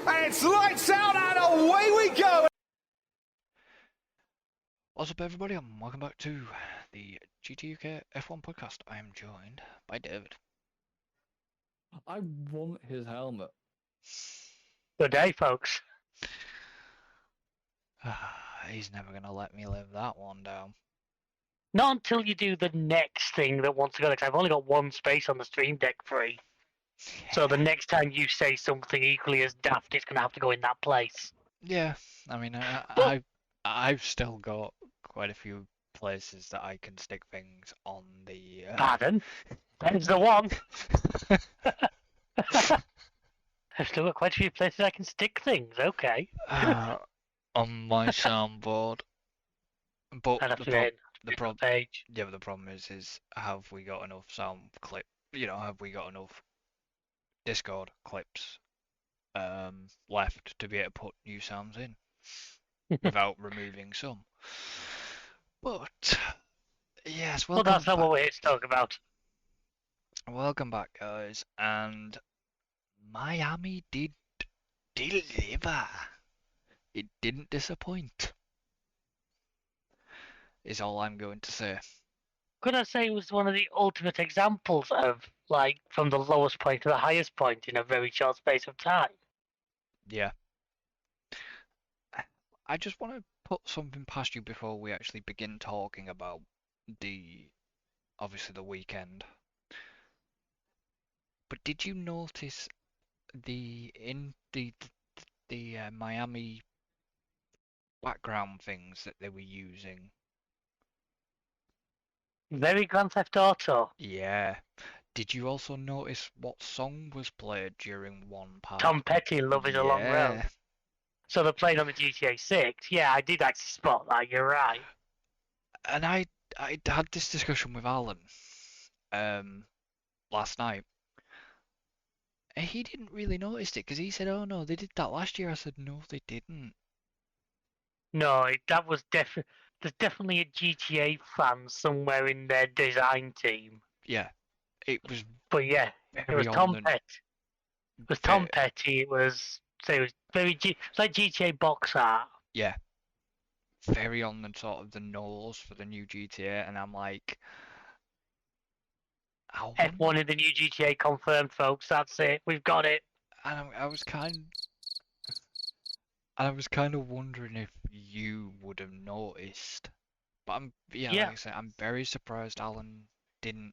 And it's lights out and away we go! What's up, everybody, and welcome back to the GT UK F1 podcast. I am joined by David. I want his helmet. Good day, folks. He's never going to let me live that one down. Not until you do the next thing that wants to go, because I've only got one space on the stream deck free. So the next time you say something equally as daft, it's going to have to go in that place. Yeah, I mean, I've still got quite a few places that I can stick things on the... Pardon? There's the one. I've still got quite a few places I can stick things, okay. On my soundboard. But I'd have the to prob- get the prob- page. Yeah, but the problem is have we got enough sound clip? You know, have we got enough Discord clips left to be able to put new sounds in without removing some? But yes, Well, welcome that's not back. what we're here to talk about. Welcome back, guys, and Miami did deliver. It didn't disappoint. Is all I'm going to say. Could I say it was one of the ultimate examples of, like, from the lowest point to the highest point in a very short space of time? Yeah. I just want to put something past you before we actually begin talking about obviously the weekend. But did you notice the Miami background things that they were using? Very Grand Theft Auto. Yeah. Did you also notice what song was played during one part? Tom Petty, Love is a Long Road. Yeah. So they're playing on the GTA 6. Yeah, I did actually spot that. You're right. And I had this discussion with Alan last night. And he didn't really notice it because he said, "Oh no, they did that last year." I said, "No, they didn't." No, that was definitely. There's definitely a GTA fan somewhere in their design team. Yeah, it was But yeah, it was very Tom on Petty. It was Tom Petty. It was very it's like GTA box art. Yeah, very on the sort of the nose for the new GTA, and I'm like, F1 in the new GTA confirmed, folks. That's it. We've got it. and I was kind of wondering if you would have noticed, but like I said, I'm very surprised Alan didn't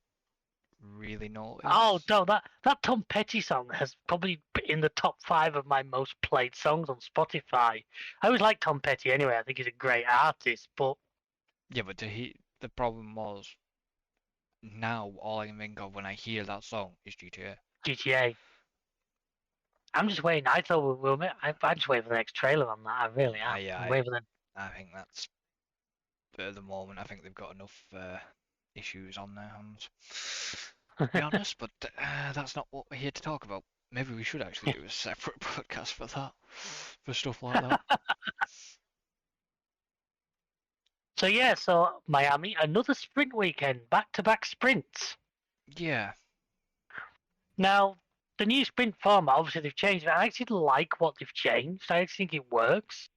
really notice. Oh no, that Tom Petty song has probably been in the top 5 of my most played songs on Spotify. I always like Tom Petty anyway. I think he's a great artist, but yeah, but the problem was now all I can think of when I hear that song is GTA. GTA. I'm just waiting. I thought I'm just waiting for the next trailer on that. I really am. I'm waiting for them. I think that's at the moment. I think they've got enough issues on their hands. To be honest, but that's not what we're here to talk about. Maybe we should actually do a separate podcast for that, for stuff like that. So yeah, so Miami, another sprint weekend, back-to-back sprints. Yeah. Now, the new sprint format, obviously they've changed it. I actually like what they've changed. I actually think it works.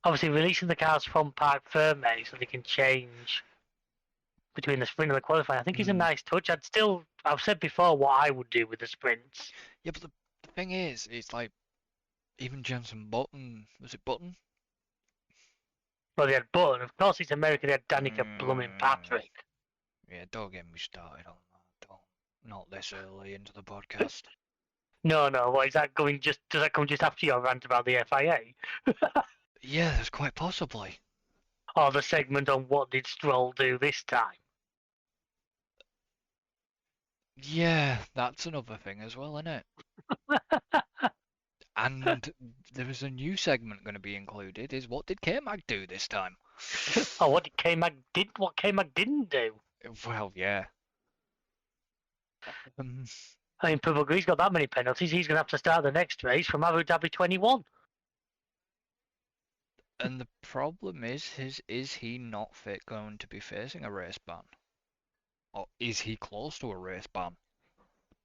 Obviously, releasing the cars from Parc Ferme so they can change between the sprint and the qualifying, I think is a nice touch. I've said before what I would do with the sprints. Yeah, but the thing is, it's like, even Jenson Button, was it Button? Well, they had Button. Of course, it's America. They had Danica Blooming Patrick. Yeah, don't get me started on that. Not this early into the podcast. No. What is that going? Does that come just after your rant about the FIA? Yeah, there's quite possibly. Or the segment on what did Stroll do this time? Yeah, that's another thing as well, isn't it? And there is a new segment going to be included. Is what did K-Mag do this time? Oh, what K-Mag didn't do? Well, yeah. I mean, Pubagri's got that many penalties. He's going to have to start the next race from Abu Dhabi 21. And the problem is he not going to be facing a race ban? Or is he close to a race ban?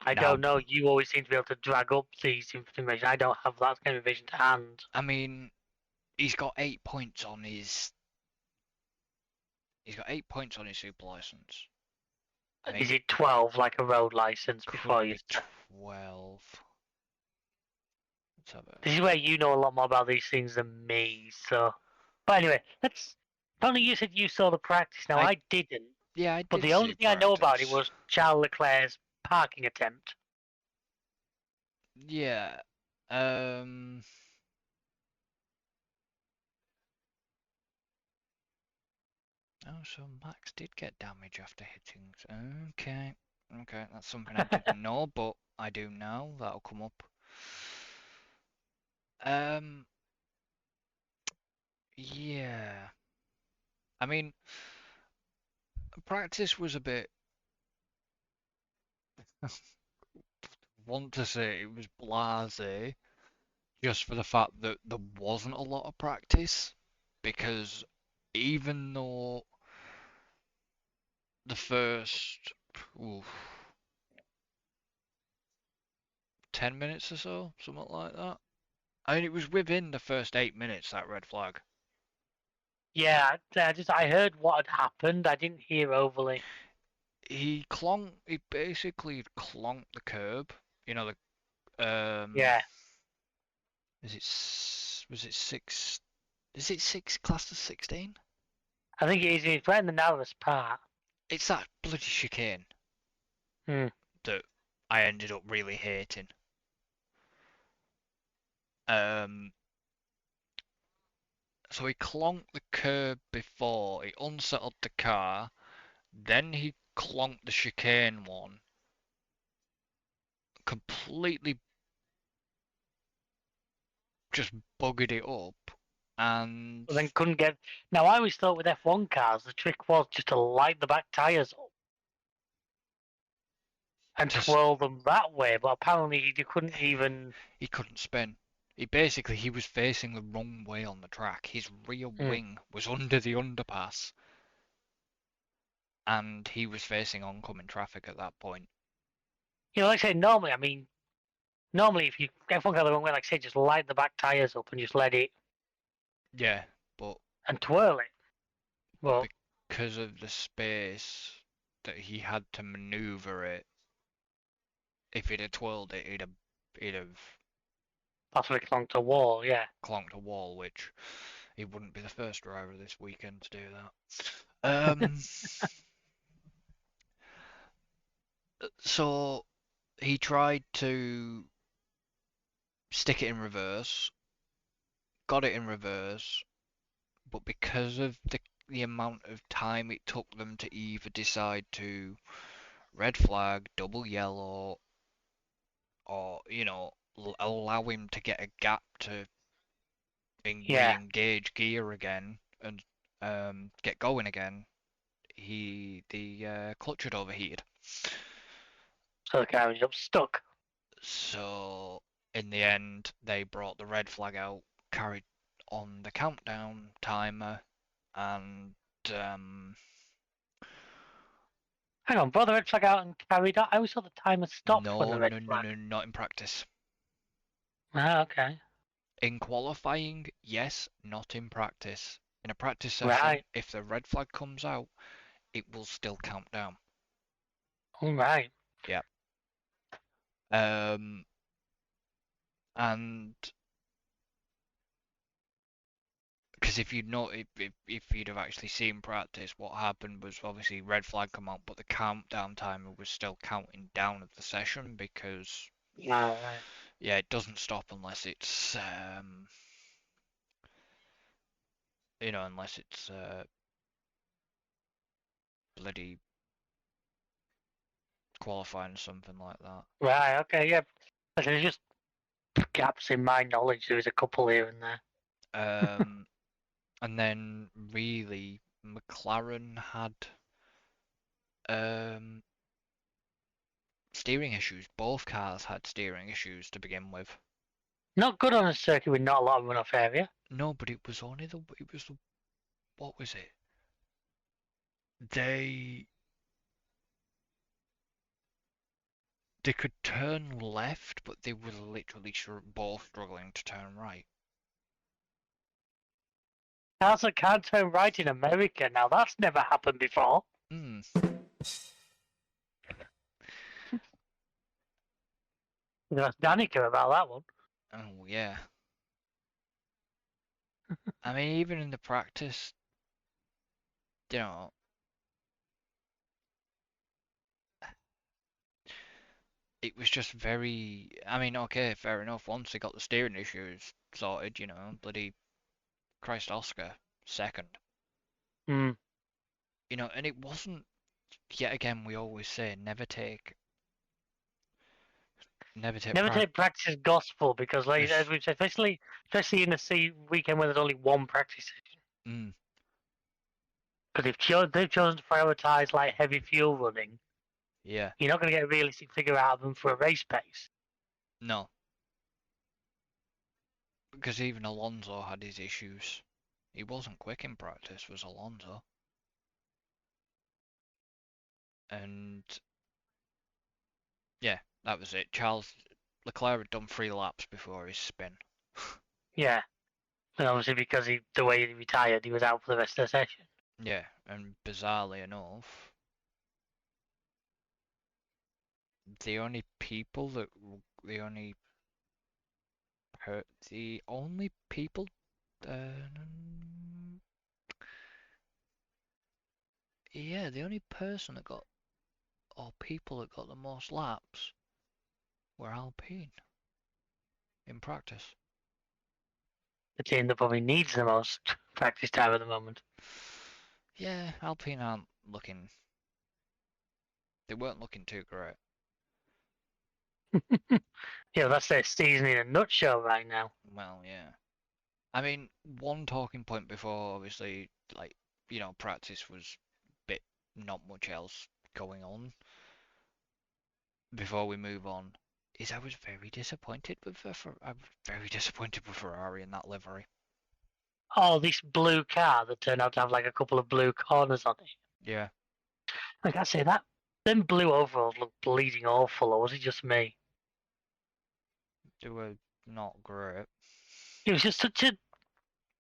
I Now- don't know. You always seem to be able to drag up these information. I don't have that kind of vision to hand. I mean, he's got 8 points on his. He's got 8 points on his super license. I think Is it 12 like a road license could before be you? 12. Let's have a. This is where you know a lot more about these things than me. So, but anyway, let's. Only you said you saw the practice. Now I- I didn't. Yeah, I But did the only see thing I know about it practice. was Charles Leclerc's parking attempt. Yeah. Oh, so Max did get damage after hitting. Okay. Okay, that's something I didn't know, but I do now. That'll come up. Yeah. I mean, practice was a bit. Want to say it was blasé, just for the fact that there wasn't a lot of practice, because even though the first 10 minutes or so, something like that. I mean, it was within the first 8 minutes, that red flag. Yeah, I heard what had happened. I didn't hear overly. He basically clonked the curb. You know, Yeah, was it 6? Is it 6 classed as 16? I think it is. It's right in the narrowest part. It's that bloody chicane Hmm. that I ended up really hating. So he clonked the curb before, he unsettled the car, then he clonked the chicane one, completely just buggered it up, and But then couldn't get. Now I always thought with F1 cars the trick was just to light the back tires up and Just- twirl them that way. But apparently he couldn't even. he couldn't spin. He was facing the wrong way on the track. His rear wing was under the underpass, and he was facing oncoming traffic at that point. You know, like I say, normally if you F1 car the wrong way, like I say, just light the back tires up and just let it Yeah, but and twirl it. Well, because of the space that he had to maneuver it, if he'd have twirled it, he'd have possibly clung to a wall. Yeah. clonked a wall, which he wouldn't be the first driver this weekend to do that. So he tried to stick it in reverse, got it in reverse, but because of the amount of time it took them to either decide to red flag, double yellow, or allow him to get a gap to Yeah. re-engage gear again and get going again, the clutch had overheated. So the car ended up stuck. So in the end, they brought the red flag out, carried on the countdown timer, and Hang on, brought the red flag out and carried on. I always thought the timer stopped when the red flag. no, not in practice. Ah, okay. In qualifying, yes, not in practice. In a practice session, Right. if the red flag comes out, it will still count down. All right. And because if you'd know, if you'd have actually seen practice, what happened was obviously red flag come out, but the countdown timer was still counting down of the session because All right. yeah, it doesn't stop unless it's unless it's bloody qualifying or something like that. Right. Okay. Yeah. But there's just gaps in my knowledge. There was a couple here and there. And then really McLaren had steering issues. Both cars had steering issues to begin with. Not good on a circuit with not a lot of runoff area. No, but it was what was it? They They could turn left, but they were literally both struggling to turn right. Cars that can't turn right in America now. That's never happened before. Hmm. You ask Danica about that one. Oh yeah. I mean, even in the practice, you know, it was just very. I mean, okay, fair enough. Once they got the steering issues sorted, you know, bloody Christ, Oscar second. Hmm. You know, and it wasn't. Yet again, we always say never take Never practice. take practice as gospel because, like, Yes. as we've said, especially in the weekend where there's only one practice session. Mm, Because they've chosen to prioritize like heavy fuel running, yeah. you're not going to get a realistic figure out of them for a race pace. No. Because even Alonso had his issues. He wasn't quick in practice, was Alonso. And yeah, that was it. Leclerc had done 3 laps before his spin. Yeah, and obviously because the way he retired, he was out for the rest of the session. Yeah, and bizarrely enough, the only people that the only people yeah, the only person that got or people that got the most laps were Alpine in practice. The team that probably needs the most practice time at the moment. Yeah, Alpine aren't looking. They weren't looking too great. Yeah, that's their season in a nutshell right now. Well, yeah. I mean, one talking point before, obviously, like, you know, practice was bit not much else going on. Before we move on, is I was very disappointed with Ferrari in that livery. Oh, this blue car that turned out to have like a couple of blue corners on it. Yeah. I gotta say that them blue overalls look bleeding awful, or was it just me? They were not great. It was just such a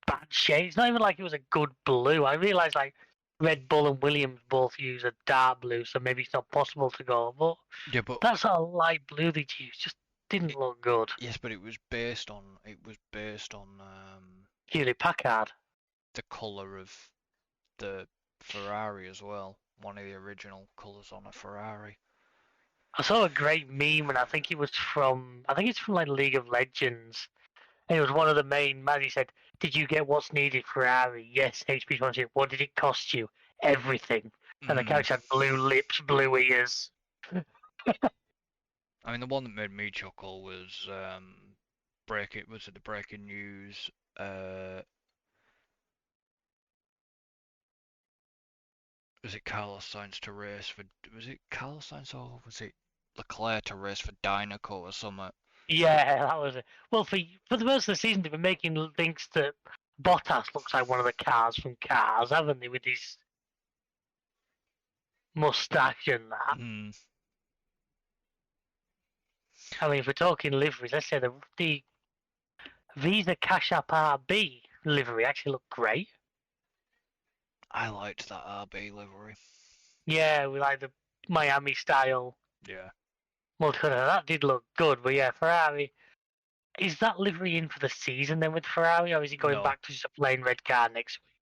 bad shade. It's not even like it was a good blue. I realised like Red Bull and Williams both use a dark blue, so maybe it's not possible to go. But Yeah, but that sort of light blue they used just didn't look good. yes, but it was based on Hewlett Packard. the colour of the Ferrari as well. One of the original colours on a Ferrari. I saw a great meme, and I think it's from like League of Legends. And it was one of the main man. He said, "Did you get what's needed, Ferrari?" Yes, HP sponsorship. What did it cost you? Everything. And the character had blue lips, blue ears. I mean, the one that made me chuckle was the breaking news? Was it Carlos Sainz to race for? Was it Carlos Sainz or was it Leclerc to race for Dynaco or something? Yeah, that was it. Well, for the most of the season, they've been making links that Bottas looks like one of the cars from Cars, haven't they, with his mustache and that. Mm. I mean, if we're talking liveries, let's say the Visa Cash App RB livery actually looked great. I liked that RB livery. Yeah, we like the Miami style Yeah. multicolour. That did look good, but yeah, Ferrari. Is that livery in for the season then with Ferrari, or is he going No. back to just a plain red car next week?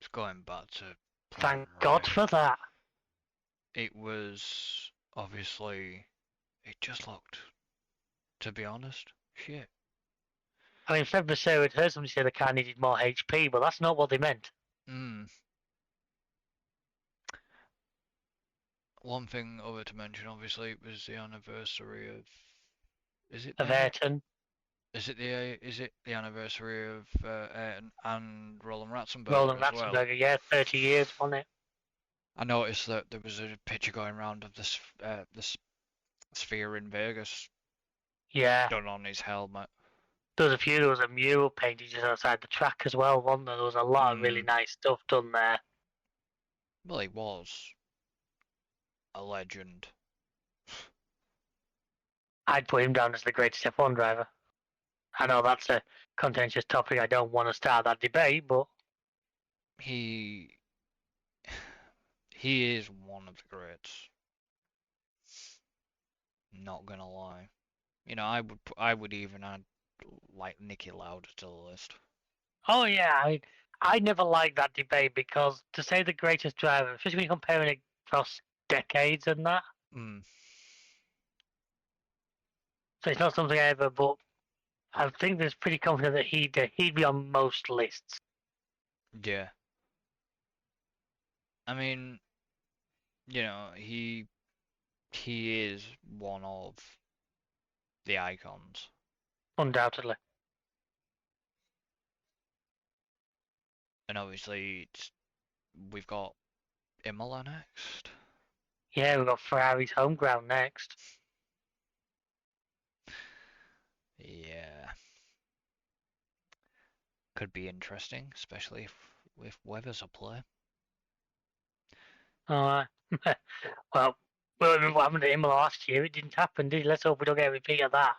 It's going back to Thank plain God red. for that. It was obviously. It just looked, to be honest, shit. I mean, Fred Vasseur had heard somebody say the car needed more HP, but that's not what they meant. One thing other to mention, obviously, it was the anniversary of. Is it Of Ayrton. Is it the anniversary of Ayrton and Roland Ratzenberger Roland as well? Ratzenberger, yeah, 30 years on it. I noticed that there was a picture going around of this sphere in Vegas Yeah. done on his helmet. There was a mural painted just outside the track as well, wasn't there? There was a lot of really nice stuff done there. Well, he was a legend. I'd put him down as the greatest F1 driver. I know that's a contentious topic. I don't want to start that debate, but he is one of the greats. Not gonna lie. You know, I would even add like Nicky Lauda to the list. oh yeah, I never liked that debate because to say the greatest driver, especially when you're comparing it across decades and that, Mm, so it's not something I ever. But I think there's pretty confident that he'd be on most lists. yeah. I mean, you know, he is one of the icons. Undoubtedly. And obviously, we've got Imola next. Yeah, we've got Ferrari's home ground next. Yeah. Could be interesting, especially if weather's a play. Oh, well, we remember what happened to Imola last year. It didn't happen, did it? Let's hope we don't get a repeat of that.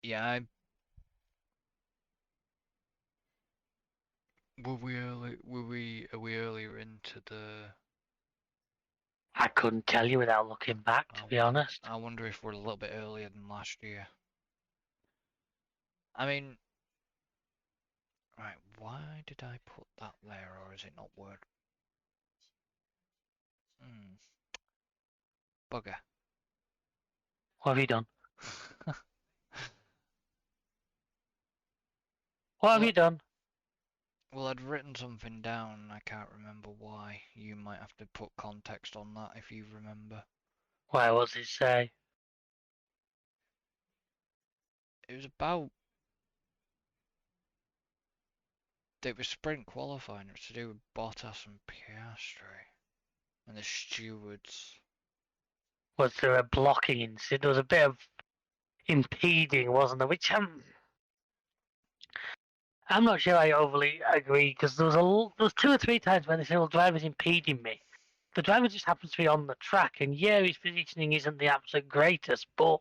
Yeah, were we early? Are we earlier into the? I couldn't tell you without looking back, to be honest. I wonder if we're a little bit earlier than last year. I mean, right, why did I put that there, or is it not word? Bugger. What have you done? What have Well, you done? Well, I'd written something down, and I can't remember why. You might have to put context on that if you remember. Why, what does it say? It was about. It was sprint qualifying. It was to do with Bottas and Piastri. And the stewards. Was there a blocking incident? There was a bit of impeding, wasn't there? Which I'm not sure I overly agree because there was 2 or 3 times when they said, "Well, driver's impeding me." The driver just happens to be on the track, and yeah, his positioning isn't the absolute greatest, but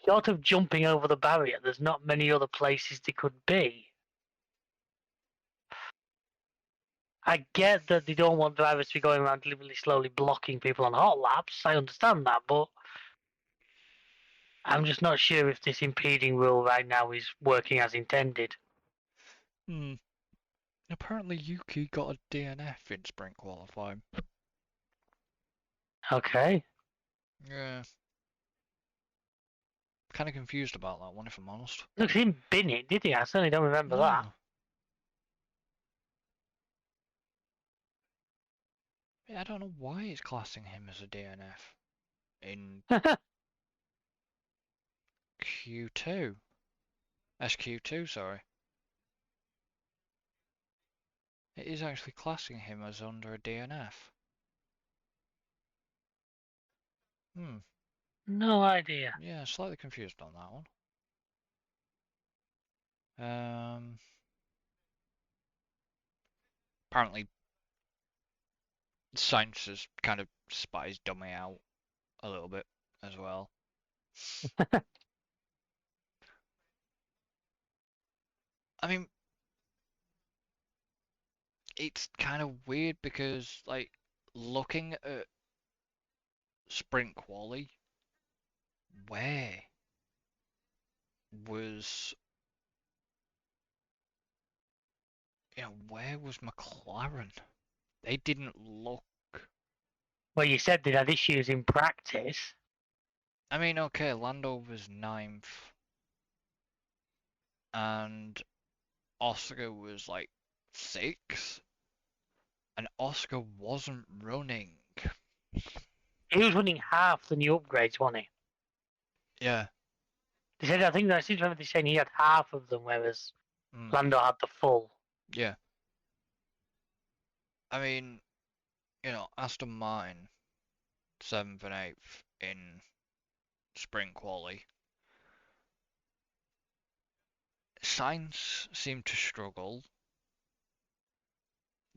short of jumping over the barrier, there's not many other places they could be. I get that they don't want drivers to be going around deliberately slowly blocking people on hot laps. I understand that, but I'm just not sure if this impeding rule right now is working as intended. Apparently Yuki got a DNF in sprint qualifying. Okay. Yeah. Kind of confused about that one, if I'm honest. Look, he didn't bin it, did he? I certainly don't remember that. Yeah, I don't know why it's classing him as a DNF in Q2. SQ2, sorry. It is actually classing him as under a DNF. No idea. Yeah, slightly confused on that one. Apparently, Sainz has kind of spat his dummy out a little bit as well. I mean, it's kind of weird because, like, looking at sprint quali, where was McLaren? They didn't look. Well, you said they had issues in practice. I mean, okay, Lando was 9th, and Oscar was like 6th, and Oscar wasn't running. He was running half the new upgrades, wasn't he? Yeah. They said, I seem to remember they saying he had half of them, whereas Lando had the full. Yeah. I mean, Aston Martin 7th and 8th in sprint quali. Sainz seemed to struggle.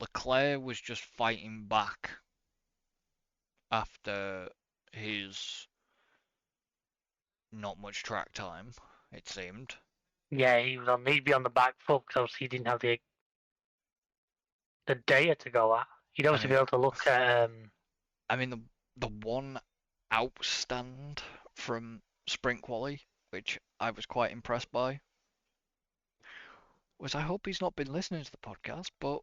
Leclerc was just fighting back after his not much track time, it seemed. Yeah, he'd be on the back foot because he didn't have the data to go at. He'd obviously be mean- able to look at I mean, the one outstand from sprint quali, which I was quite impressed by, was I hope he's not been listening to the podcast, but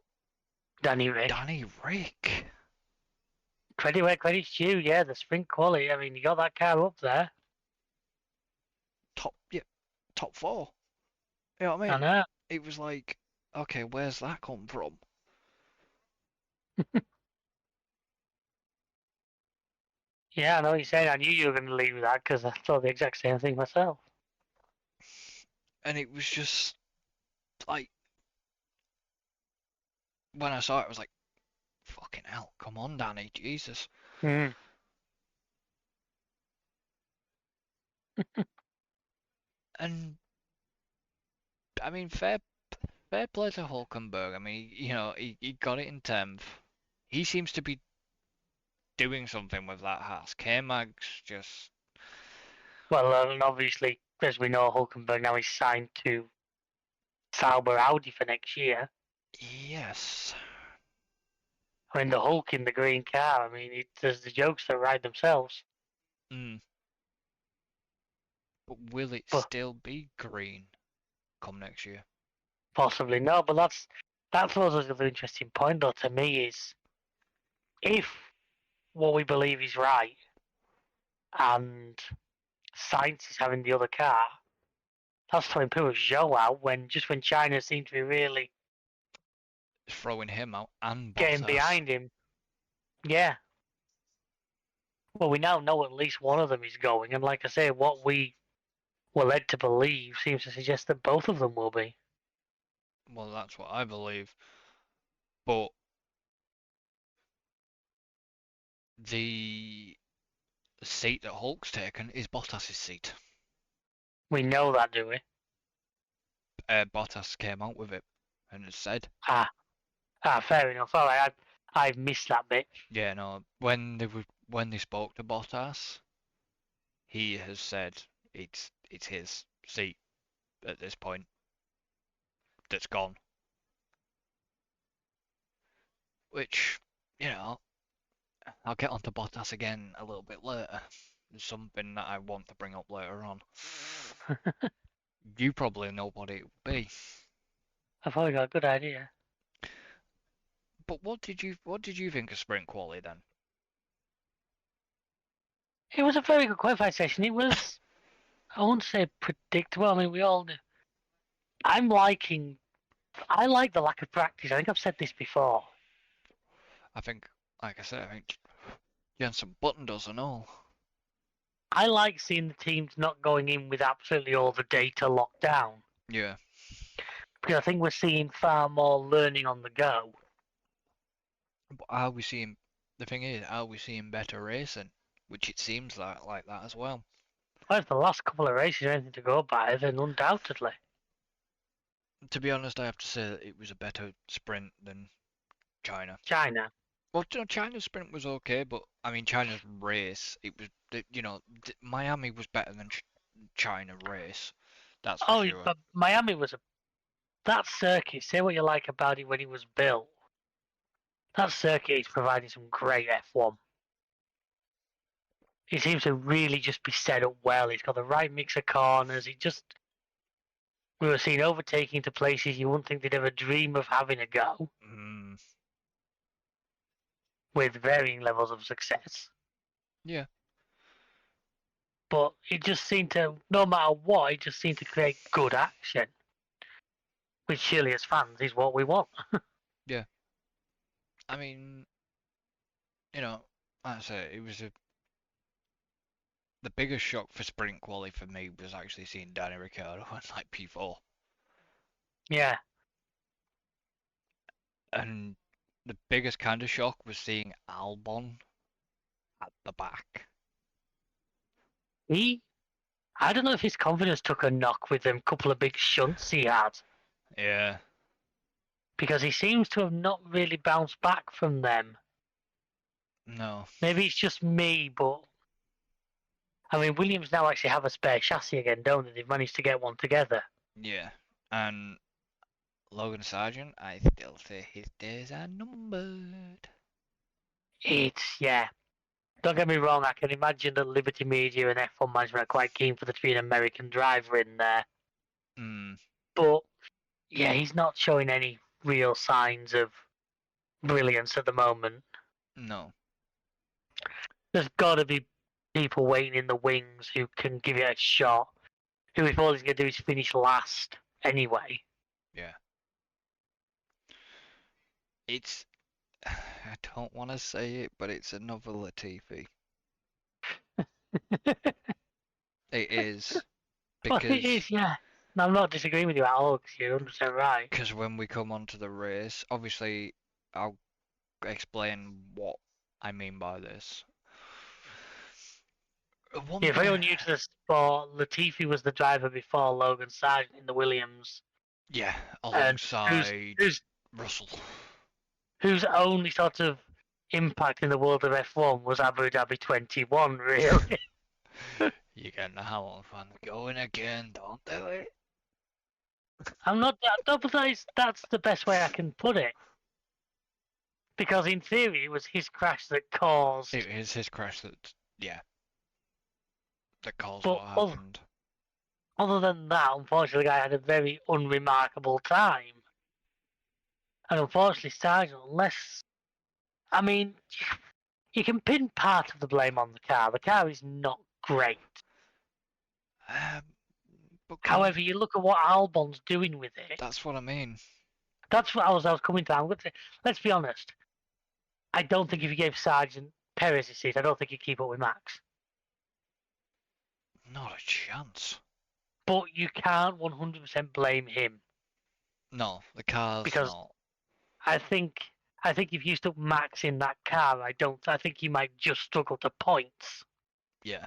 Danny Rick. Danny Rick. Credit where credit's due. Yeah, the sprint quality. I mean, you got that car up there. Top 4. You know what I I mean? know. It was like, okay, where's that come from? Yeah, I know what you're saying. I knew you were going to leave with that because I thought the exact same thing myself. And it was just like, when I saw it, I was like, fucking hell, come on, Danny, Jesus. Mm. And I mean, fair play to Hulkenberg. I mean, he got it in 10th. He seems to be doing something with that Haas. K-Mag's just, Well, and obviously, as we know, Hulkenberg now is signed to Sauber Audi for next year. yes. I mean, the Hulk in the green car. I mean, there's the jokes that ride themselves. Mm. But will it But- still be green come next year? Possibly no, but that's also the interesting point, though, to me is if what we believe is right and Sainz is having the other car, that's throwing Peugeot out when China seemed to be really Throwing him out and getting Bottas. behind him. Yeah. Well, we now know at least one of them is going, and like I say, what we were led to believe seems to suggest that both of them will be. Well, that's what I believe. But the seat that Hulk's taken is Bottas's seat. We know that, do we? Bottas came out with it and has said, Fair enough. All right, I've missed that bit. yeah, no, when they spoke to Bottas, he has said it's his seat at this point that's gone. Which, I'll get onto Bottas again a little bit later. There's something that I want to bring up later on. You probably know what it will be. I've probably got a good idea. But what did you think of sprint quali then? It was a very good qualifying session. It was, I won't say predictable. I mean, we all do. I like the lack of practice. I think I've said this before. I think, like I said, I think Jensen Button does and all. I like seeing the teams not going in with absolutely all the data locked down. Yeah. Because I think we're seeing far more learning on the go. But the thing is, are we seeing better racing? Which it seems like that as well. Well, if the last couple of races are anything to go by, then undoubtedly. To be honest, I have to say that it was a better sprint than China. China. Well, China's sprint was okay, but I mean, China's race, it was, Miami was better than China race. That's for sure. But Miami was that circuit. Say what you like about it when it was built. That circuit is providing some great F1. It seems to really just be set up well. It's got the right mix of corners. We were seeing overtaking to places you wouldn't think they'd ever dream of having a go, with varying levels of success. Yeah. But it just seemed to, no matter what, it just seemed to create good action. Which surely as fans is what we want. I mean, like I say, it was the biggest shock for sprint quali for me was actually seeing Danny Ricciardo on like P4. Yeah. And the biggest kind of shock was seeing Albon at the back. I don't know if his confidence took a knock with them couple of big shunts he had. Yeah. Because he seems to have not really bounced back from them. No. Maybe it's just me, but I mean, Williams now actually have a spare chassis again, don't they? They've managed to get one together. Yeah, and Logan Sargent, I still say his days are numbered. Yeah. Don't get me wrong, I can imagine that Liberty Media and F1 management are quite keen for there to be an American driver in there. Mm, But, yeah, he's not showing any real signs of brilliance at the moment. no. There's got to be people waiting in the wings who can give it a shot. Who, if all he's going to do is finish last anyway. Yeah. It's. I don't want to say it, but it's another Latifi. It is. Well, it Because is, yeah. No, I'm not disagreeing with you at all because you're 100% right. Because when we come onto the race, obviously, I'll explain what I mean by this. One Yeah, if thing anyone new to the sport, Latifi was the driver before Logan Sargent in the Williams. Yeah, And alongside who's Russell. whose only sort of impact in the world of F1 was Abu Dhabi 21, really. You're getting the Hamilton fan going again, don't do it. I'm not, but that's the best way I can put it. Because in theory, it was his crash that caused. It is his crash that, that caused But what happened. Other than that, unfortunately, the guy had a very unremarkable time. And unfortunately, Sargent, unless. I mean, you can pin part of the blame on the car. The car is not great. But However, you look at what Albon's doing with it. that's what I mean. That's what I was coming to. I'm going to say, let's be honest. I don't think if you gave Sargent Perez his seat, I don't think he'd keep up with Max. Not a chance. But you can't 100% blame him. No, the car's Because not. I think if you stuck Max in that car, I think he might just struggle to points. Yeah.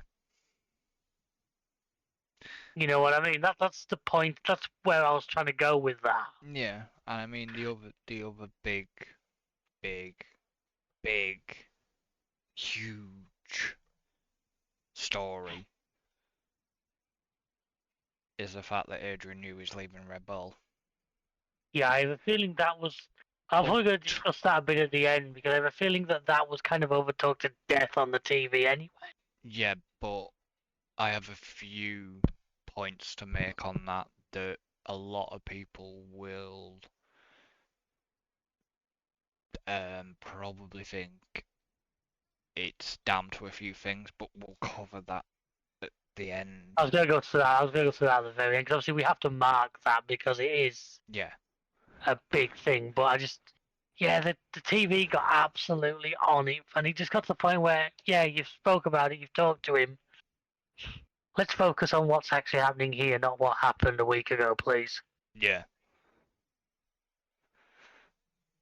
You know what I mean? That's the point. That's where I was trying to go with that. Yeah, and I mean the other big, huge story is the fact that Adrian Newey is leaving Red Bull. Yeah, I have a feeling that was. I'm probably going to discuss that a bit at the end because I have a feeling that was kind of overtalked to death on the TV anyway. Yeah, but I have a few points to make on that a lot of people will probably think it's down to a few things, but we'll cover that at the end. I was going to go to that. At the very end because obviously we have to mark that because it is Yeah. a big thing. But the TV got absolutely on it, and it just got to the point where you've spoke about it, you've talked to him. Let's focus on what's actually happening here, not what happened a week ago, please. Yeah.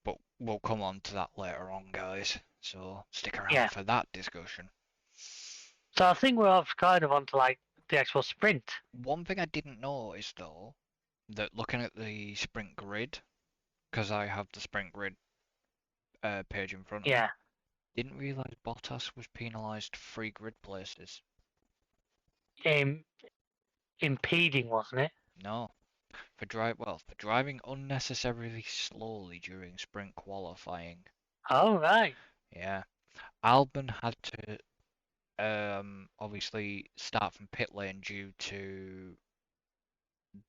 But we'll come on to that later on, guys. So stick around for that discussion. So I think we're off kind of onto like the actual sprint. One thing I didn't notice though, that looking at the sprint grid, because I have the sprint grid page in front of me, didn't realise Bottas was penalised 3 grid places. Impeding, wasn't it? No. For driving unnecessarily slowly during sprint qualifying. Oh, right. Yeah. Albon had to obviously start from pit lane due to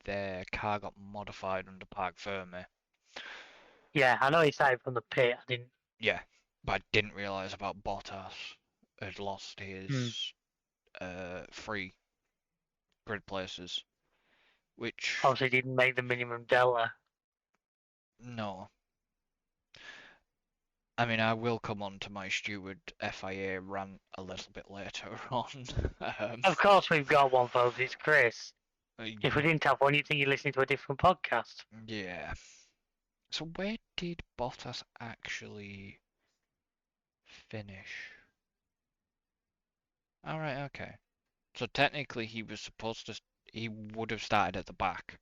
their car got modified under Parc Fermé. Yeah, I know he started from the pit. I didn't. Yeah, but I didn't realise about Bottas had lost his 3 grid places, which Obviously didn't make the minimum delta. no. I mean, I will come on to my steward FIA rant a little bit later on. Of course, we've got one, folks. It's Chris. If we didn't have one, you'd think you're listening to a different podcast. Yeah. So where did Bottas actually finish? Alright, okay. So technically he would have started at the back.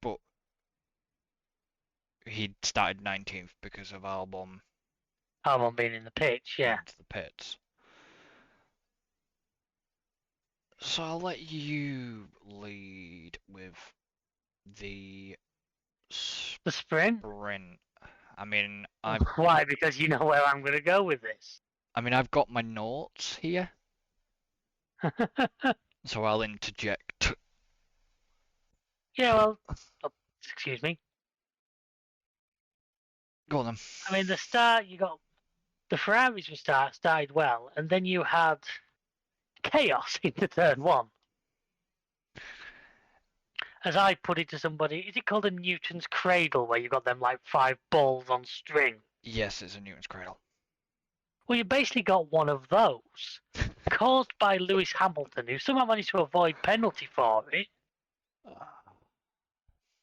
But he'd started 19th because of Albon Albon being in the pitch, yeah. into the pits. So I'll let you lead with the The sprint. sprint. I mean, Why? Because you know where I'm going to go with this. I've got my notes here, so I'll interject. Yeah, well, excuse me. Go on then. I mean, the start, you got the Ferraris were started well, and then you had chaos into turn one. As I put it to somebody, is it called a Newton's cradle, where you got them like 5 balls on string? Yes, it's a Newton's cradle. Well, you basically got one of those, caused by Lewis Hamilton, who somehow managed to avoid penalty for it.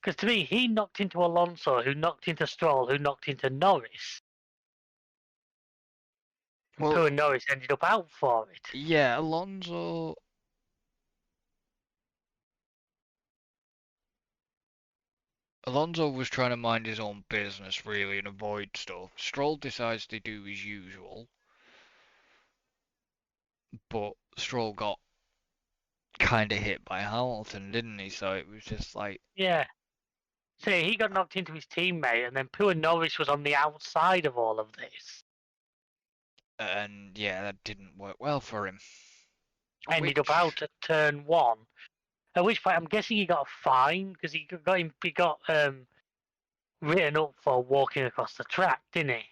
Because to me, he knocked into Alonso, who knocked into Stroll, who knocked into Norris. Well, Poor Norris ended up out for it. yeah, Alonso was trying to mind his own business, really, and avoid stuff. Stroll decides to do his usual, but Stroll got kind of hit by Hamilton, didn't he? So it was just like, Yeah. So he got knocked into his teammate, and then poor Norris was on the outside of all of this. and yeah, that didn't work well for him. Ended up out at turn one. At which point, I'm guessing he got a fine because he got written up for walking across the track, didn't he?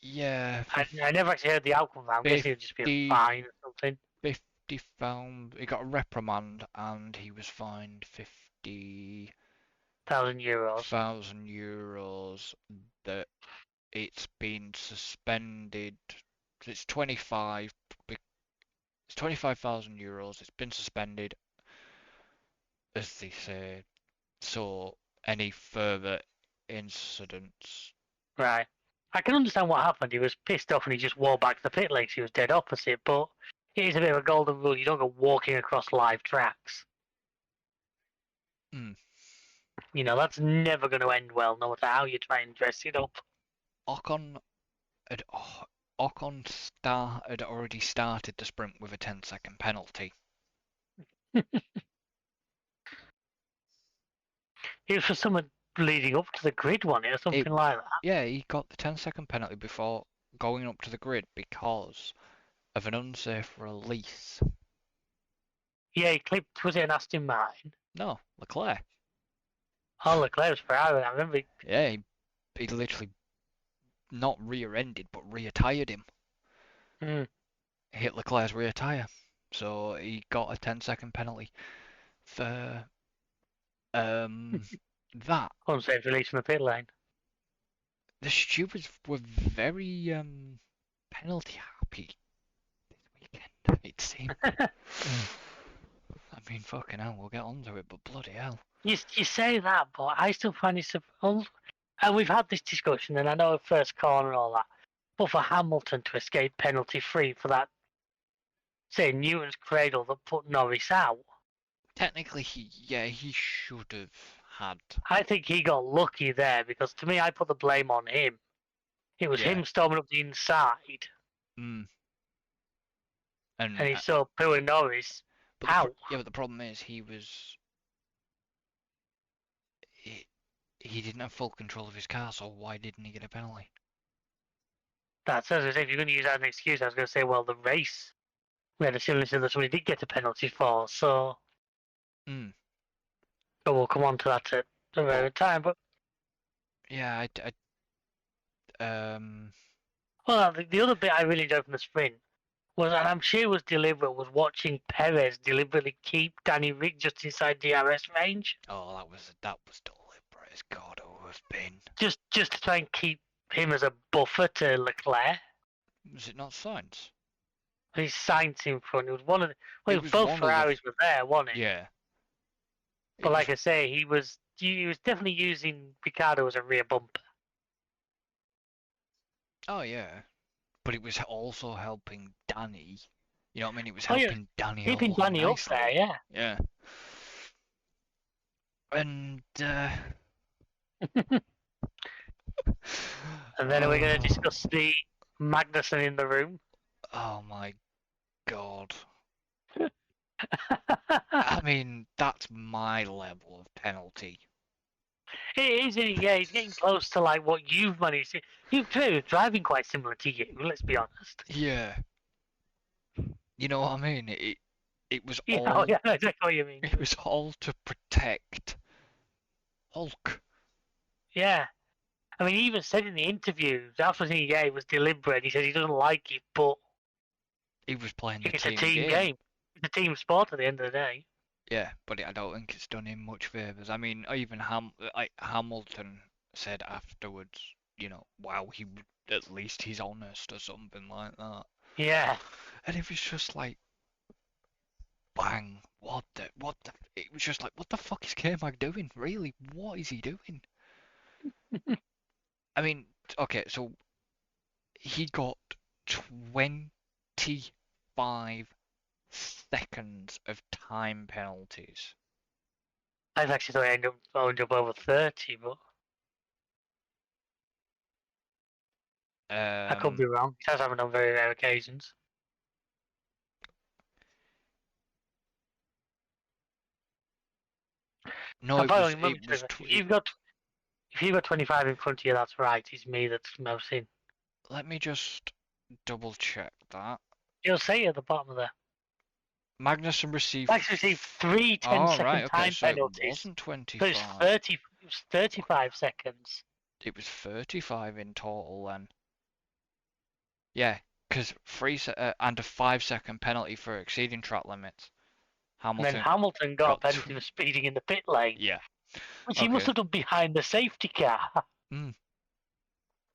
Yeah, I never actually heard the outcome of that. I'm guessing it'd just be a 50 fine or something. 50 found. He got a reprimand, and he was fined 50,000 €1,000. that it's been suspended. It's 25. It's 25,000 euros. It's been suspended, as they say. So any further incidents. Right. I can understand what happened. He was pissed off and he just walked back to the pit lane. He was dead opposite, but it is a bit of a golden rule. You don't go walking across live tracks. Mm. You know, that's never going to end well, no matter how you try and dress it up. Ocon had already started the sprint with a 10-second penalty. It was for someone leading up to the grid, wasn't it, or something like that? Yeah, he got the 10-second penalty before going up to the grid because of an unsafe release. Yeah, he clipped, was it an Aston Martin? No, Leclerc. Oh, Leclerc was Ferrari, I remember. Yeah, he literally not rear-ended, but rear-tired him. Mm. Hit Leclerc's rear tyre. So he got a 10-second penalty for that. Unsafe release from the pit lane. The stewards were very penalty happy this weekend, it seemed. I mean, fucking hell, we'll get onto it, but bloody hell. You say that, but I still find it and we've had this discussion, and I know first corner and all that, but for Hamilton to escape penalty free for that, say, Newton's cradle that put Norris out, Technically, he should have had. I think he got lucky there, because to me, I put the blame on him. It was him storming up the inside, And he saw poor Norris out. But the problem is he didn't have full control of his car, so why didn't he get a penalty? That's as I say, if you're going to use that as an excuse, I was going to say, well, the race, we had a similar thing that somebody did get a penalty for, so. But we'll come on to that at a later time. But yeah, well, the other bit I really enjoyed from the sprint was, and I'm sure it was deliberate, was watching Perez deliberately keep Danny Rick just inside DRS range. Oh, that was deliberate as God would have been. Just to try and keep him as a buffer to Leclerc. Was it not Sainz? His Sainz in front. It was one of the. Well, It was both one of the- Ferraris were there, wasn't it? Yeah. But like I say, he was definitely using Ricciardo as a rear bumper. Oh yeah, but it was also helping Danny. You know what I mean? It was Oh, yeah. helping Danny. Keeping along Danny up nicely. there, yeah. Yeah. And And then we're going to Oh. discuss the Magnussen in the room. Oh my god. I mean, that's my level of penalty. It is, yeah, he's getting close to like what you've managed to. You've driving quite similar to you, let's be honest. Yeah. You know what I mean? It was Yeah, all yeah, exactly what you mean. it was all to protect Hulk. Yeah. I mean, he even said in the interview, after the it was deliberate. He said he doesn't like it, but He was playing the it's a team team game. It's a team sport at the end of the day. Yeah, but I don't think it's done him much favors. I mean, even Hamilton said afterwards, you know, wow, at least he's honest or something like that. Yeah. And it was just like, bang, it was just like, what the fuck is K-Mag doing? Really, what is he doing? I mean, okay, so he got 25 seconds of time penalties. I actually thought I ended up going up over 30, but I could be wrong. It has happened on very rare occasions. No, And it by the was way, remember, it was if you've got 25 in front of you, that's right. It's me that's mousing. Let me just double check that. You'll see at the bottom of there. Magnussen received. Max received three 10 Oh, second right, okay, time so it penalties. wasn't So it's 25. 30. It was 35 seconds. It was 35 in total then. Yeah, because and a 5-second penalty for exceeding track limits. And then Hamilton. Hamilton got a got penalty for speeding in the pit lane, Yeah. which he must Okay. have done behind the safety car. Mm.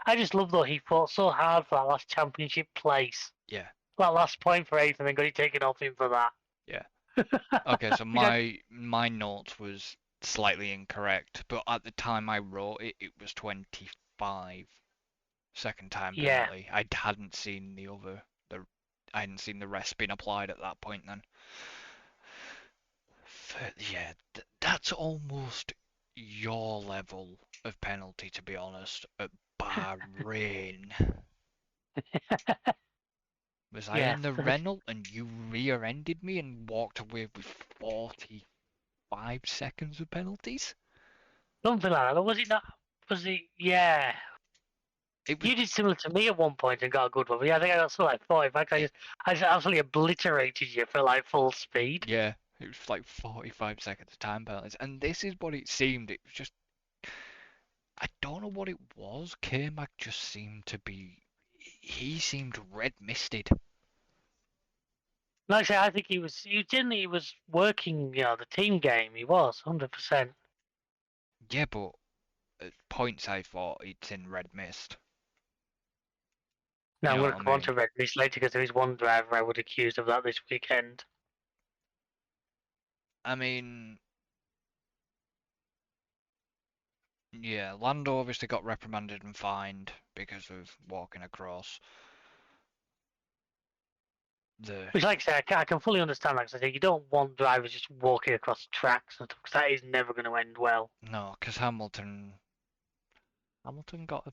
I just love though he fought so hard for that last championship place. Yeah. That last point for 8th and then got it taken off him for that. Yeah. Okay, so my note was slightly incorrect, but at the time I wrote it, it was 25 second time Yeah. penalty. I hadn't seen I hadn't seen the rest being applied at that point then. Yeah, that's almost your level of penalty, to be honest, at Bahrain. Was I Yeah, in the for the- Renault and you rear-ended me and walked away with 45 seconds of penalties? Something like that. Was it not? Was it? Yeah. It was, You did similar to me at one point and got a good one. But yeah, I think I got something like 4. In fact, I just absolutely obliterated you for like full speed. yeah, it was like 45 seconds of time penalties. And this is what it seemed. It was just, I don't know what it was. K-Mag just seemed to be, he seemed red misted. Like I say, I think he was working, the team game. He was 100%. Yeah, but at points I thought it's in red mist. Now You I'm know going to what come I on to Red Mist later because there is one driver I would accuse of that this weekend. I mean, yeah, Lando obviously got reprimanded and fined because of walking across the. Which, like I say, I can fully understand that because I think you don't want drivers just walking across tracks and stuff because that is never going to end well. No, because Hamilton got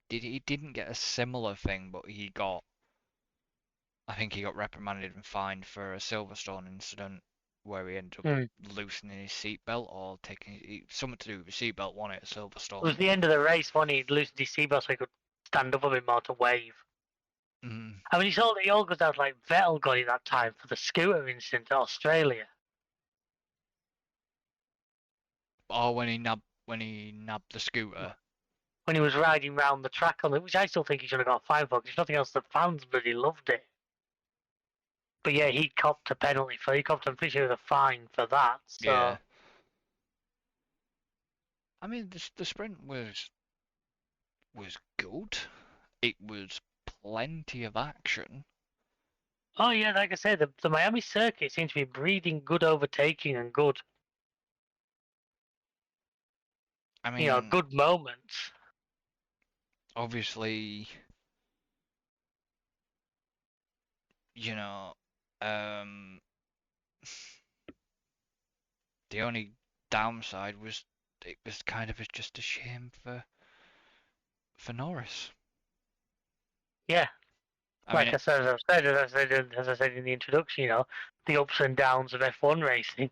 he didn't get a similar thing, but I think he got reprimanded and fined for a Silverstone incident where he ended up loosening his seatbelt or taking something to do with his seatbelt, wasn't it, at Silverstone? It was the end of the race when he loosened his seatbelt so he could stand up a bit more to wave. Mm. I mean, it all goes out like Vettel got it that time for the scooter incident at Australia. Or when he nabbed the scooter. When he was riding round the track on it, which I still think he should have got fined for because nothing else, the fans bloody loved it. But yeah, he copped a penalty for. He copped, I'm pretty sure, a fine for that. So. Yeah. I mean, the sprint was good. It was plenty of action. Oh yeah, like I said, the Miami circuit seems to be breeding good overtaking and good, I mean, good moments. obviously, the only downside was it was kind of just a shame for for Norris. Yeah, I like mean, as I said in the introduction, the ups and downs of F1 racing.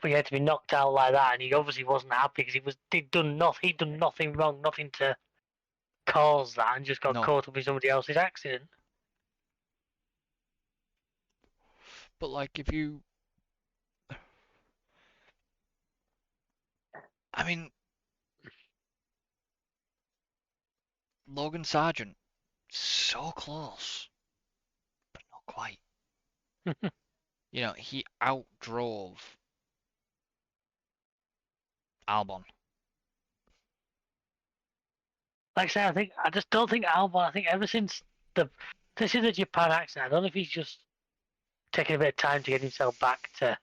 But he had to be knocked out like that, and he obviously wasn't happy because he'd done nothing wrong, nothing to cause that, and just got No. caught up in somebody else's accident. But like, if you, I mean, Logan Sargent, so close, but not quite. He outdrove Albon. Like I say, I just don't think Albon. I think ever since this is the Japan accident, I don't know if he's just taking a bit of time to get himself back to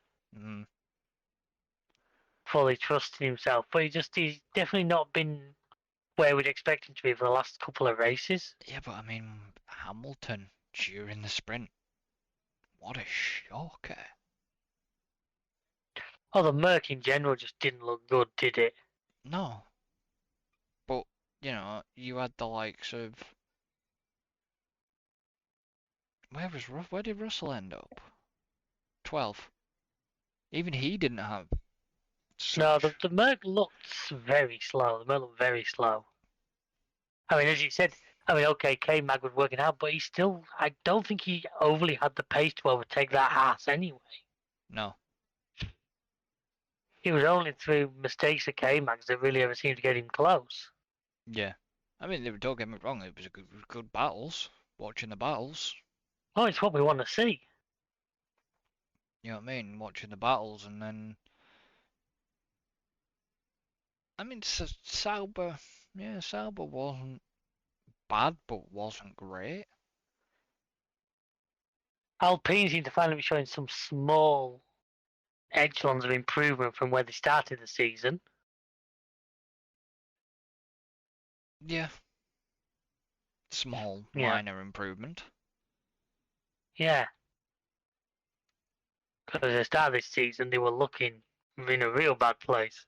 fully trusting himself. But he's definitely not been where we'd expect him to be for the last couple of races. Yeah, but I mean, Hamilton during the sprint, what a shocker. Oh, the Merc in general just didn't look good, did it? No. But, you had the likes of... Where did Russell end up? 12. Even he didn't have No, such... the Merc looked very slow. The Merc looked very slow. I mean, as you said, okay, K-Mag was working out, but I don't think he overly had the pace to overtake that ass anyway. No. It was only through mistakes of K-Mags that really ever seemed to get him close. Yeah. I mean, don't get me wrong, it was good battles. Watching the battles. Oh, it's what we want to see. You know what I mean? Watching the battles, and then... I mean, Sauber wasn't bad, but wasn't great. Alpine seem to finally be showing some small echelons of improvement from where they started the season. Yeah. Small, minor improvement. Yeah. Because at the start of this season, they were looking in a real bad place.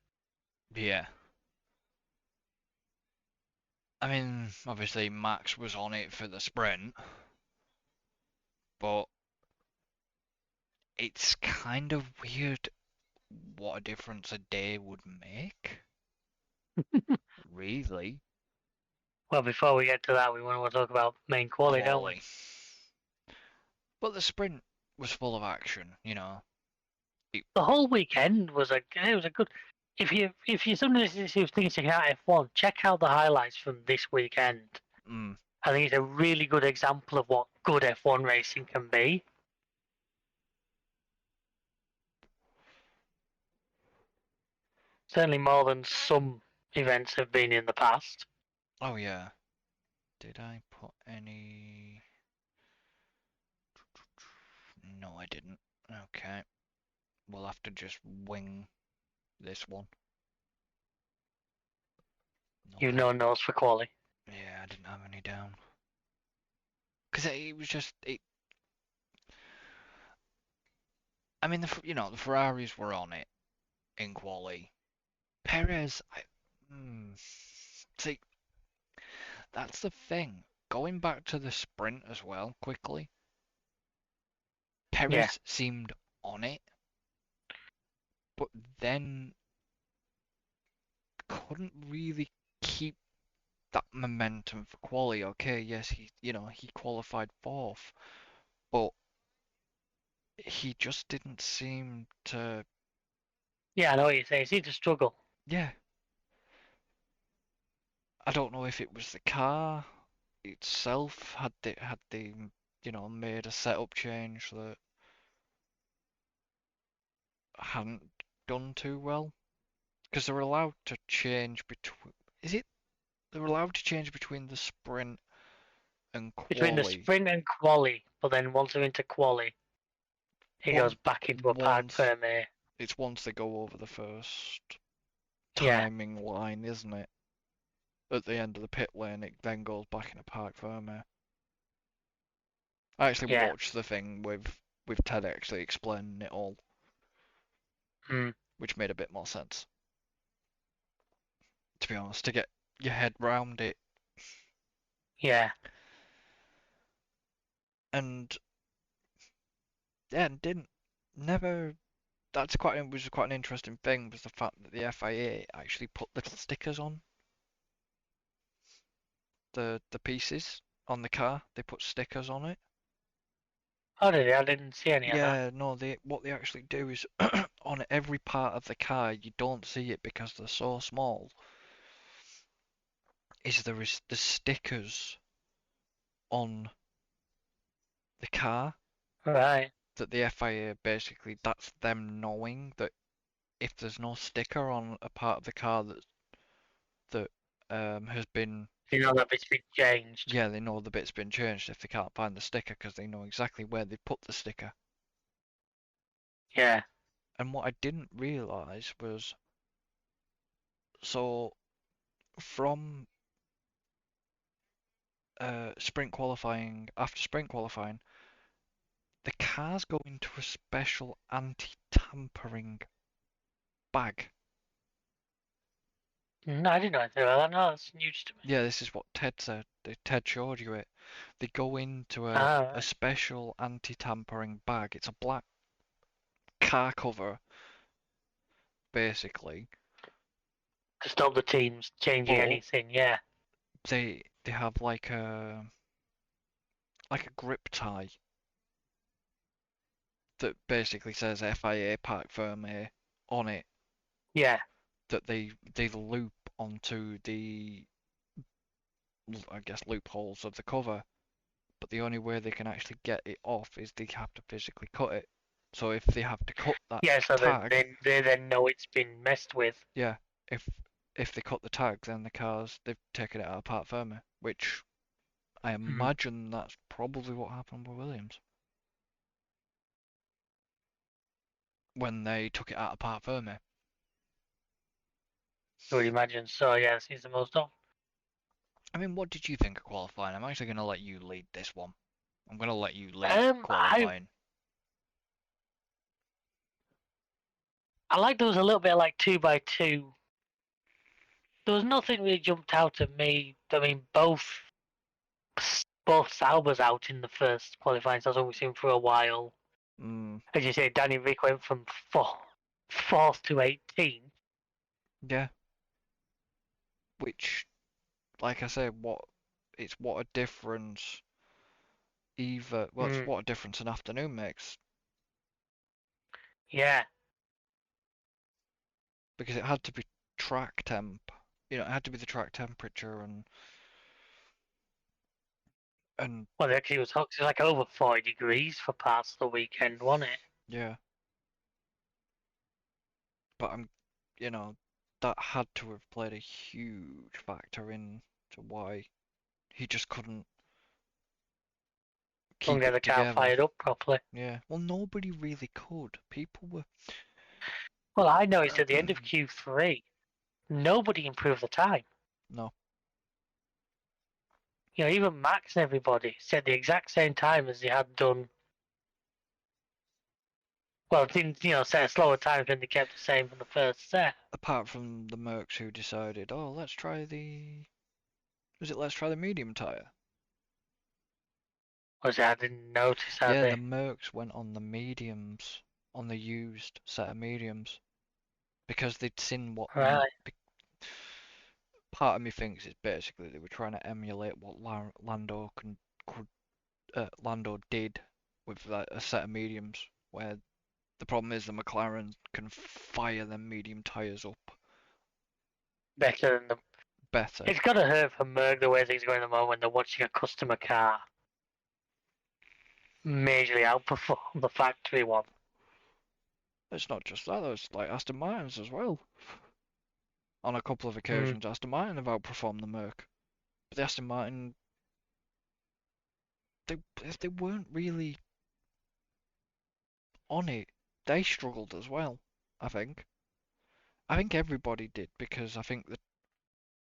Yeah. I mean, obviously Max was on it for the sprint, but it's kind of weird what a difference a day would make. Really. Well, before we get to that, we want to talk about main quality, don't we? But the sprint was full of action, The whole weekend was a good. If you're somebody who's thinking checking out F1, check out the highlights from this weekend. I think it's a really good example of what good F1 racing can be. Certainly more than some events have been in the past. Oh yeah. Did I put any... No, I didn't. Okay. We'll have to just wing this one. You've no notes for quali. Yeah, I didn't have any down. Because it was just... I mean, the Ferraris were on it in quali. Perez, see, that's the thing. Going back to the sprint as well, quickly. Perez seemed on it, but then couldn't really keep that momentum for quali. Okay, yes, he qualified 4th, but he just didn't seem to... Yeah, I know what you're saying. He seemed to struggle. Yeah. I don't know if it was the car itself, had they made a setup change that hadn't done too well, because they were allowed to change between... They were allowed to change between the sprint and quali. Between the sprint and quali, but then once they're into quali, it goes back into a parc fermé. It's once they go over the first timing line, isn't it? At the end of the pit lane, it then goes back in a parc fermé. I actually watched the thing with Ted actually explaining it all, which made a bit more sense. To be honest, to get your head round it. Yeah. And yeah, didn't never. That's was quite an interesting thing, was the fact that the FIA actually put little stickers on the pieces on the car. They put stickers on it. Oh, did they? I didn't see any of that. Yeah, no, what they actually do is on every part of the car, you don't see it because they're so small. There is the stickers on the car Right. that the FIA basically, that's them knowing that if there's no sticker on a part of the car that has been, You know that bit's been changed. yeah, they know the bit's been changed if they can't find the sticker because they know exactly where they put the sticker. Yeah. And what I didn't realise was, so from sprint qualifying, after sprint qualifying, the cars go into a special anti-tampering bag. No, I didn't know anything about that. No, that's news to me. Yeah, this is what Ted said. Ted showed you it. They go into Ah, a special anti-tampering bag. It's a black car cover, basically. to stop the teams changing But anything. Yeah. they have like a grip tie that basically says FIA Parc Fermé on it, Yeah. that they loop onto the, I guess, loopholes of the cover. But the only way they can actually get it off is they have to physically cut it. So if they have to cut that Yeah. So tag, they then know it's been messed with. yeah, if they cut the tag, then the cars, they've taken it out of Parc Fermé, which I imagine that's probably what happened with Williams when they took it out of Parc Fermé. I would imagine. So yeah, this is the most of. I mean, what did you think of qualifying? I'm actually going to let you lead this one. I'm going to let you lead I qualifying. like there was a little bit like 2x2. There was nothing really jumped out at me. I mean, both Saubers out in the first qualifying, so that's what we've seen for a while. As you say, Danny Rick went from fourth to 18. Yeah. Which, like I say, what a difference it's what a difference an afternoon makes. Yeah. Because it had to be track temp. You know, it had to be the track temperature and Well, actually, it was like over 40 degrees for parts of the weekend, wasn't it? yeah. But that had to have played a huge factor into why he just couldn't Couldn't keep get it the car together. fired up properly. Yeah. Well, nobody really could. People were. Well, I noticed at the end of Q3, nobody improved the time. No. You know, even Max and everybody said the exact same time as they had done. Well, didn't set a slower time than they kept the same from the first set. Apart from the Mercs who decided, oh, let's try the medium tyre? Was I didn't notice how Yeah, they. the Mercs went on the mediums, on the used set of mediums, because they'd seen what. Right. Part of me thinks it's basically they were trying to emulate what Lando Lando did with a set of mediums, where the problem is the McLaren can fire them medium tyres up Better than the. better. It's got to hurt for Merck the way things are going at the moment when they're watching a customer car majorly outperform the factory one. It's not just that, though. It's like Aston Martins as well. On a couple of occasions, Aston Martin have outperformed the Merc. But the Aston Martin, they weren't really on it. They struggled as well, I think. I think everybody did, because I think that,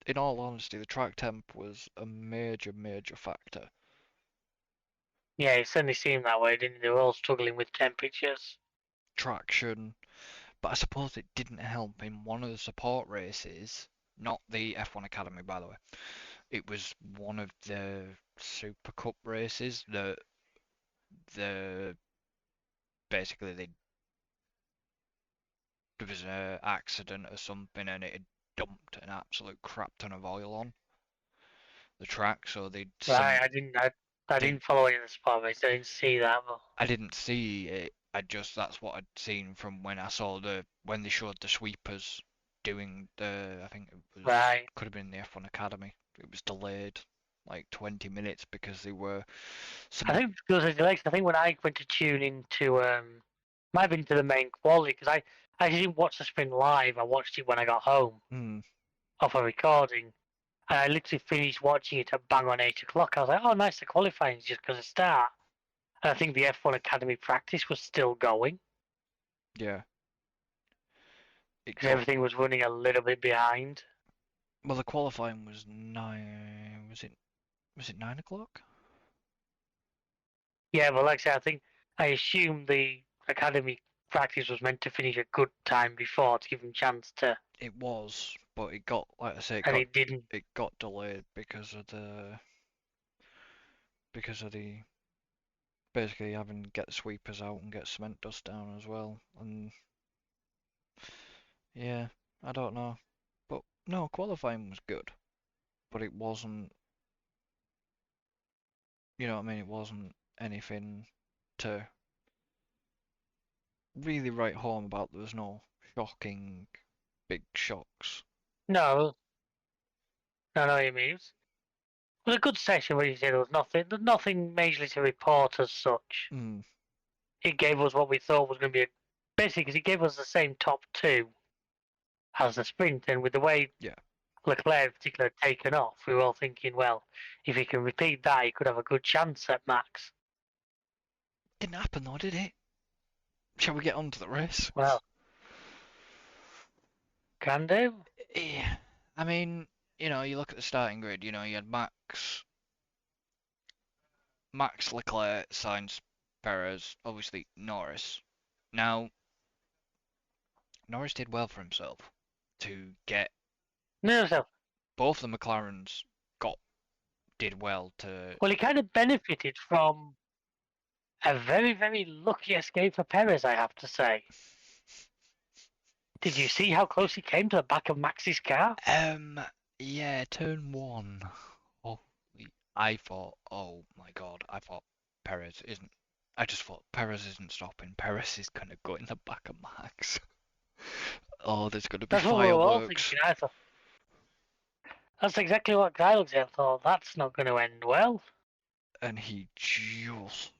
in all honesty, the track temp was a major, major factor. Yeah, it certainly seemed that way, didn't it? They were all struggling with temperatures. Traction. But I suppose it didn't help in one of the support races. not the F1 Academy, by the way. It was one of the Super Cup races that basically there was an accident or something and it had dumped an absolute crap ton of oil on the track, so Right, I didn't follow any of the sport race. I didn't see that. But I didn't see it. That's what I'd seen from when I saw when they showed the sweepers doing I think it was right, could have been the F1 Academy. It was delayed like 20 minutes because they were I think there was a delay. 'Cause I think when I went to tune into might have been to the main quality because I didn't watch the sprint live. I watched it when I got home Hmm. off a recording, and I literally finished watching it at bang on 8 o'clock. I was like, oh, nice, the qualifying just because of start. And I think the F1 Academy practice was still going Yeah. It because got everything was running a little bit behind. well. The qualifying was 9. Was it 9 o'clock? Yeah, but like I said, I assume the Academy practice was meant to finish a good time before to give them chance to, It was, but it got like I say, and it didn't. it got delayed because of the basically having to get the sweepers out and get cement dust down as well. And yeah, I don't know. But no, qualifying was good. But it wasn't, you know what I mean? It wasn't anything to really write home about. There was no shocking big shocks. No, no, what you mean. It was a good session where you said there's nothing majorly to report as such. Mm, It gave us what we thought was going to be basically because it gave us the same top two as the sprint, and with the way yeah. Leclerc in particular had taken off, we were all thinking, well, if he can repeat that, he could have a good chance at Max. Didn't happen though, did it? Shall we get on to the race? Well, can do. Yeah. I mean, you know, you look at the starting grid, you know, you had Max, Leclerc, Sainz, Perez, obviously Norris. Now, Norris did well for himself to get No, so both the McLarens did well to. well, he kind of benefited from a very, very lucky escape for Perez, I have to say. Did you see how close he came to the back of Max's car? Yeah, turn one. I thought, oh my god, Perez isn't. I just thought Perez isn't stopping. Perez is gonna go in the back of Max. Oh, there's gonna be That's what we were all fireworks. thinking. I thought that's exactly what I looked at. I thought that's not going to end well. And he just,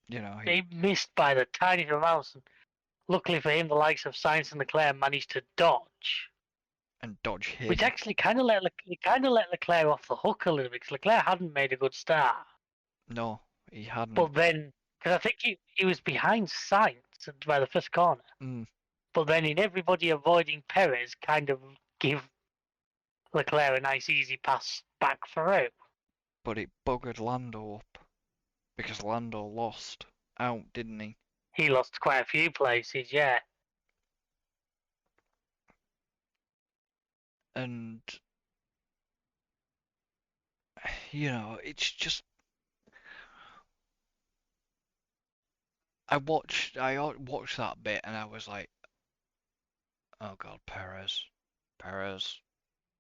you know, He missed by the tiniest amount. And luckily for him, the likes of Sainz and Leclerc managed to dodge, and dodge him. which actually kind of let Leclerc off the hook a little bit because Leclerc hadn't made a good start. No, he hadn't. But then, because I think he was behind Sainz by the first corner. Mm. But then in everybody avoiding Perez, kind of give Leclerc a nice easy pass back through. But it buggered Lando up because Lando lost out, didn't he? He lost quite a few places, yeah. And you know, it's just I watched that bit and I was like, oh god, Perez,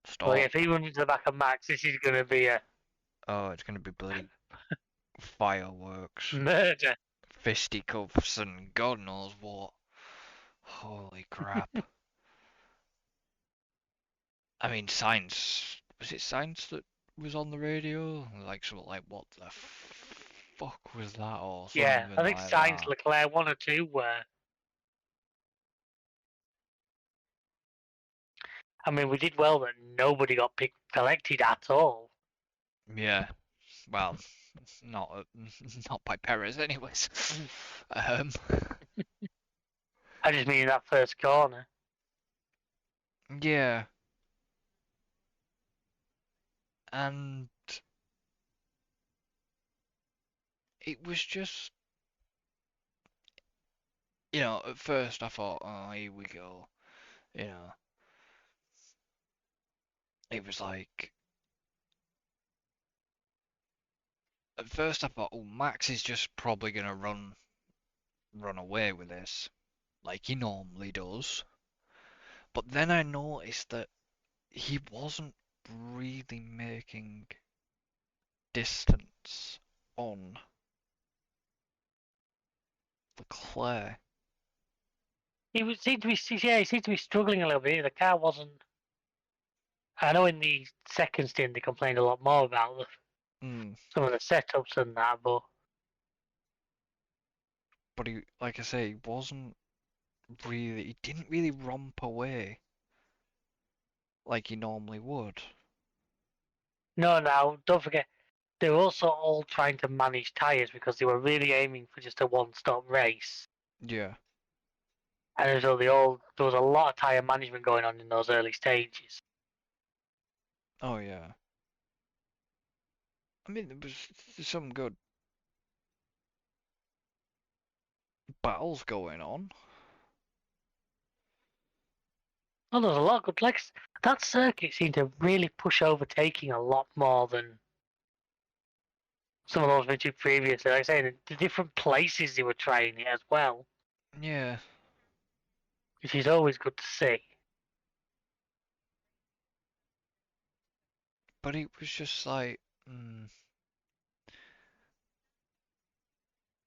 stop. Well, if he runs into the back of Max, this is going to be a Oh, it's gonna be bloody fireworks, murder. fisticuffs, and God knows what. Holy crap. I mean, was it Sainz that was on the radio? Like, sort of like, what the fuck was that? Or something Yeah, I think like Sainz, that. Leclerc, 1 or 2 were. I mean, we did well that nobody got collected at all. Yeah. Well, not not by Perez, anyways. I just mean in that first corner. Yeah. And it was just, you know, at first I thought, oh, here we go. You know, it was like at first I thought, oh, Max is just probably gonna run away with this, like he normally does. But then I noticed that he wasn't really making distance on Leclerc. Seemed to be, yeah, he seemed to be struggling a little bit. The car wasn't. I know in the second stint they complained a lot more about Mm. some of the setups and that, but But he, like I say, he wasn't really. He didn't really romp away like he normally would. no, now don't forget they were also all trying to manage tyres because they were really aiming for just a one-stop race. Yeah. And so there was a lot of tyre management going on in those early stages. Oh yeah. I mean, there was some good battles going on. Oh, there was a lot of good legs. That circuit seemed to really push overtaking a lot more than some of those been to previously. Like I say, the different places they were trying it as well, Yeah. which is always good to see. But it was just like,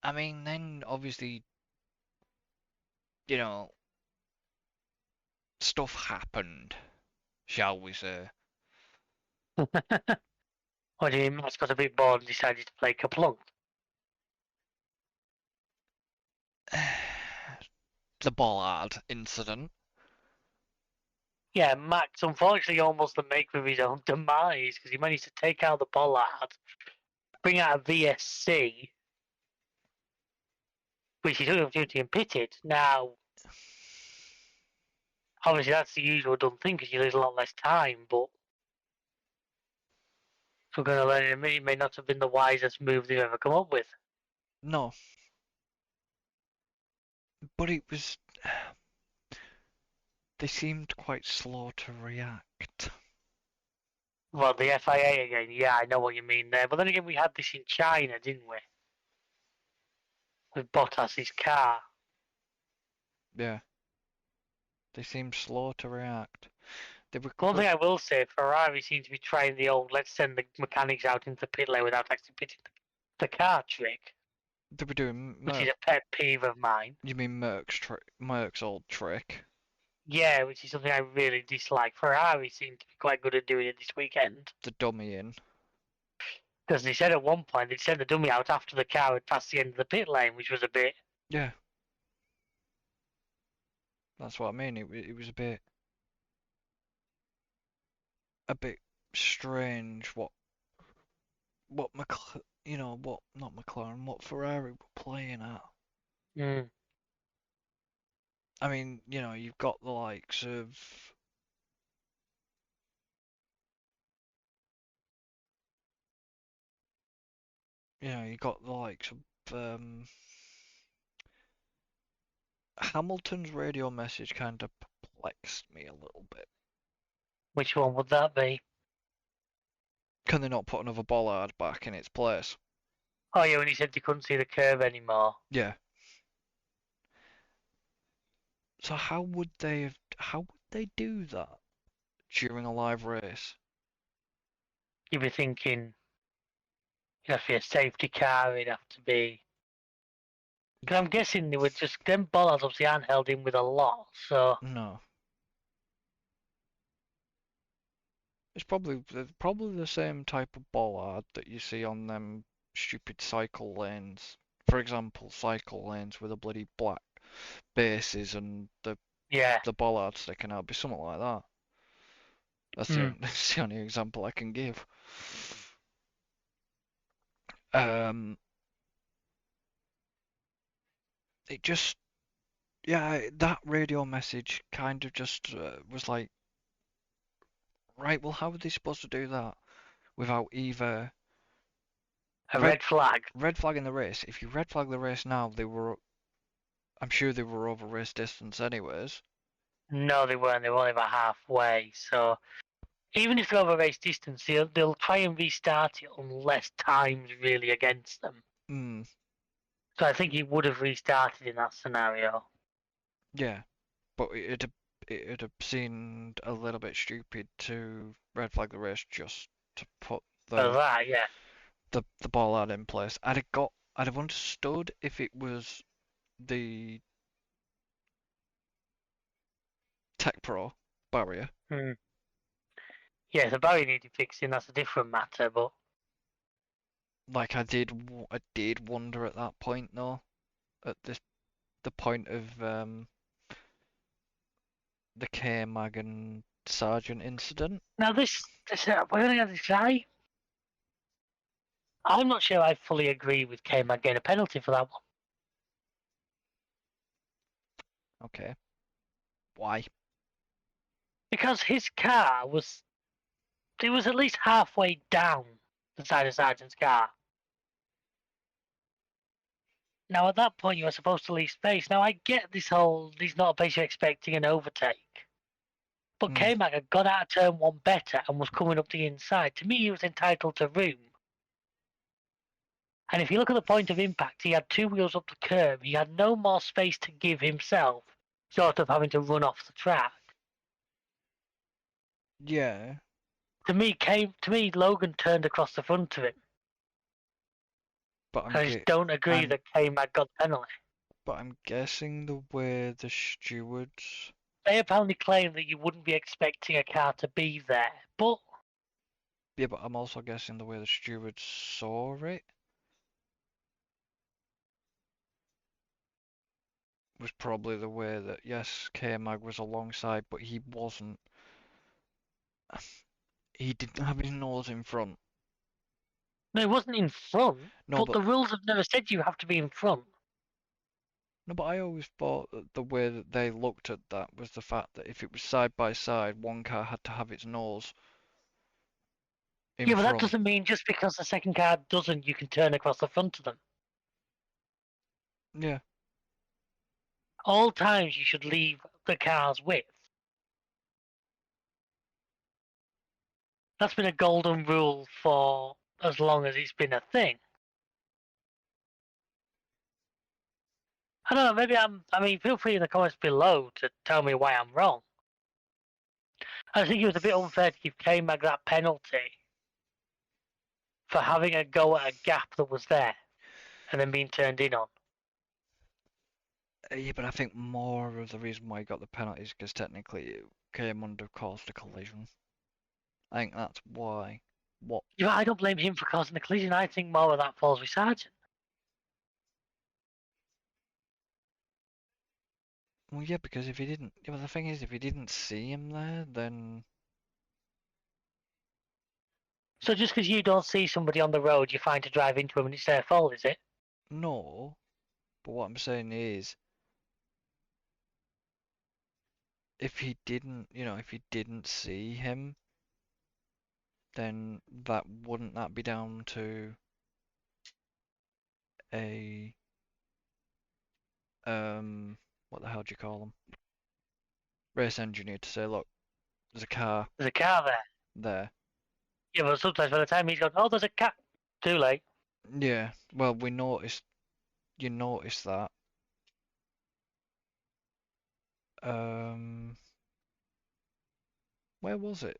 I mean, then obviously, you know, stuff happened, shall we say. What do you mean? Matt's got a bit bored and decided to play Kaplunk. The Bollard incident. Yeah, Max unfortunately almost the make of his own demise because he managed to take out the Bollard, bring out a VSC, which he took the opportunity and pitted. Now, obviously, that's the usual dumb thing because you lose a lot less time, but we're going to learn in a minute, it may not have been the wisest move they've ever come up with. No. But it was. They seemed quite slow to react. Well, the FIA again, yeah, I know what you mean there. But then again, we had this in China, didn't we? With Bottas's car. Yeah. They seemed slow to react. They were One thing I will say, Ferrari seems to be trying the old let's send the mechanics out into the pit lane without actually pitting the car trick, They were doing which is a pet peeve of mine. You mean Merck's old trick? Yeah, which is something I really dislike. Ferrari seemed to be quite good at doing it this weekend. The dummy in. Because they said at one point they'd send the dummy out after the car had passed the end of the pit lane, which was a bit. Yeah. That's what I mean. It was a bit strange what not McLaren, what Ferrari were playing at. Mm. I mean, you've got the likes of you got the likes of Hamilton's radio message kind of perplexed me a little bit. Which one would that be? Can they not put another bollard back in its place? Oh yeah, when he said they couldn't see the curve anymore. Yeah. So how would they do that during a live race? You'd be thinking, it'd have to be a safety car, it'd have to be. Because I'm guessing they were just, them bollards obviously aren't held in with a lot, so. No. It's probably the same type of bollard that you see on them stupid cycle lanes. For example, cycle lanes with the bloody black bases and the bollard sticking out. It'd be something like that. That's the only example I can give. It just, that radio message kind of just was like, right, well, how are they supposed to do that without either a red flag? Red flag in the race. If you red flag the race now, I'm sure they were over race distance anyways. No, they weren't. They were only about halfway. So even if they're over race distance, they'll try and restart it unless time's really against them. Mm, So I think he would have restarted in that scenario. yeah, but it'd have seemed a little bit stupid to red flag the race just to put For that, yeah. the ball out in place. I'd have understood if it was the Tech Pro barrier. Hmm. Yeah, the barrier needed fixing. That's a different matter. But Like I did wonder at that point though, at the point of the K-Mag and Sergeant incident. now this we're gonna get this guy. I'm not sure I fully agree with K-Mag getting a penalty for that one. Okay. Why? Because his car was at least halfway down the side of Sergeant's car. Now at that point you were supposed to leave space. Now I get this whole he's not a place you're expecting an overtake. But K-Mag had got out of turn one better and was coming up the inside. To me he was entitled to room. And if you look at the point of impact, he had two wheels up the curb. He had no more space to give himself, short of having to run off the track. Yeah. To me, Logan turned across the front of him. But I just don't agree that K-Mag got the penalty. But I'm guessing the way the stewards. They apparently claim that you wouldn't be expecting a car to be there, but Yeah, but I'm also guessing the way the stewards saw it was probably the way that, yes, K-Mag was alongside, but he wasn't. He didn't have his nose in front. no, it wasn't in front. No, but the rules have never said you have to be in front. No, but I always thought that the way that they looked at that was the fact that if it was side by side, one car had to have its nose in Yeah, but that front. doesn't mean just because the second car doesn't, you can turn across the front of them. Yeah. All times you should leave the car's width. That's been a golden rule for as long as it's been a thing. I don't know, maybe feel free in the comments below to tell me why I'm wrong. I think it was a bit unfair to give K-Mag that penalty for having a go at a gap that was there and then being turned in on. Yeah, but I think more of the reason why he got the penalty is because technically it came under caused a collision. I think that's why. What? Yeah, I don't blame him for causing the collision. I think more of that falls with Sargent. Well, yeah, because if he didn't, yeah, but the thing is, if he didn't see him there, then So just because you don't see somebody on the road, you're fine to drive into them and it's their fault, is it? no. But what I'm saying is, if he didn't, if he didn't see him, then wouldn't that be down to a what the hell do you call them? Race engineer to say, look, there's a car There's a car there. there. Yeah, but sometimes by the time he's gone, oh, there's a cat. Too late. Yeah, well, you noticed that. Where was it?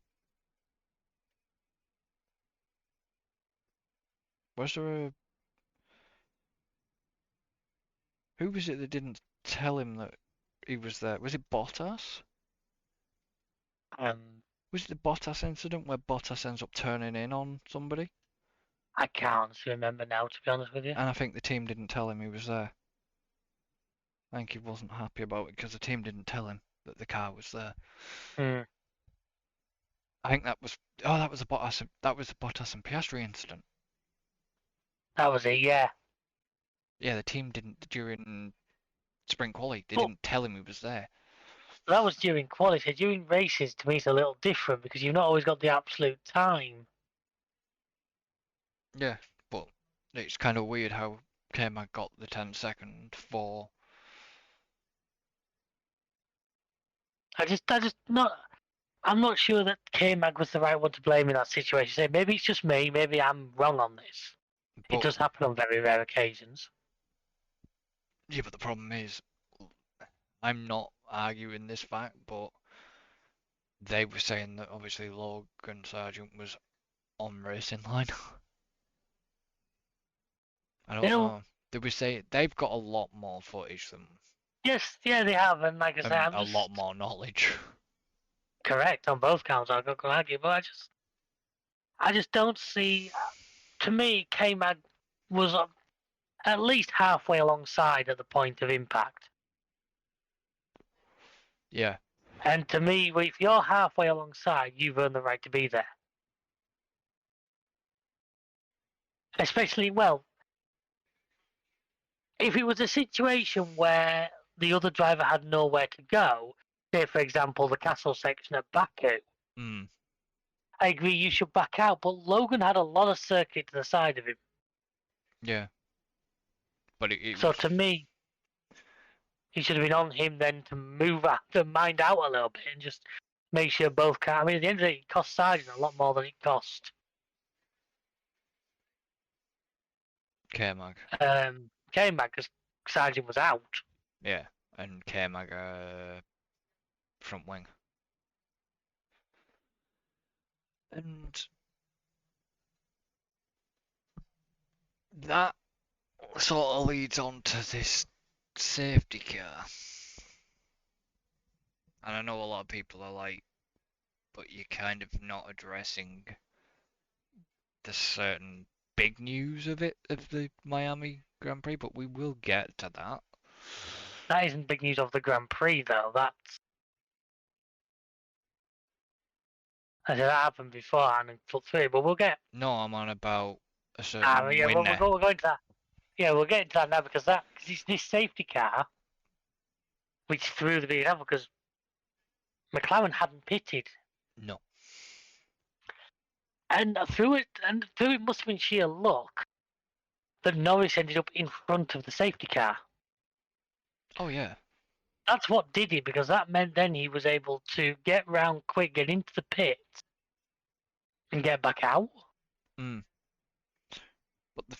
Was there a... Who was it that didn't tell him that he was there? Was it Bottas? Was it the Bottas incident where Bottas ends up turning in on somebody? I can't remember now, to be honest with you. And I think the team didn't tell him he was there. I think he wasn't happy about it because the team didn't tell him that the car was there. I think that was the Bottas and Piastri incident. That was it, yeah. Yeah, the team didn't during sprint quali. They didn't tell him he was there. That was during quality. During races, to me, it's a little different because you've not always got the absolute time. Yeah, but it's kind of weird how K-Mag got the 10 second for. I'm not sure that K-Mag was the right one to blame in that situation. So maybe it's just me. Maybe I'm wrong on this. It But does happen on very rare occasions. yeah, but the problem is, I'm not arguing this fact, but they were saying that obviously Logan Sargent was on racing line. I don't You know, know. They were saying they've got a lot more footage than yes, yeah, they have, and like I say, and I'm a just lot more knowledge. correct on both counts. I'm not going to argue, but I just don't see. To me, K-Mag was at least halfway alongside at the point of impact. Yeah, And to me, if you're halfway alongside, you've earned the right to be there. Especially, well, if it was a situation where the other driver had nowhere to go, say, for example, the castle section at Baku, mm, I agree you should back out, but Logan had a lot of circuit to the side of him. yeah. But it So was, to me, he should have been on him then to move out, to mind out a little bit and just make sure both cars. I mean, at the end of the day, it cost Sargent a lot more than it cost K-Mag. K-Mag because Sargent was out. Yeah, and K-Mag front wing. And that sort of leads on to this safety car. And I know a lot of people are like, but you're kind of not addressing the certain big news of the Miami Grand Prix, but we will get to that. That isn't big news of the Grand Prix, though. That happened beforehand and flew through, but we'll get. No, I'm on about a certain Yeah, winner. we're going to that. Yeah, we'll get into that now because it's this safety car, which threw the big level because McLaren hadn't pitted, No. and through it must have been sheer luck that Norris ended up in front of the safety car. Oh yeah. That's what did it because that meant then he was able to get round quick, get into the pit, and get back out. Mm. But the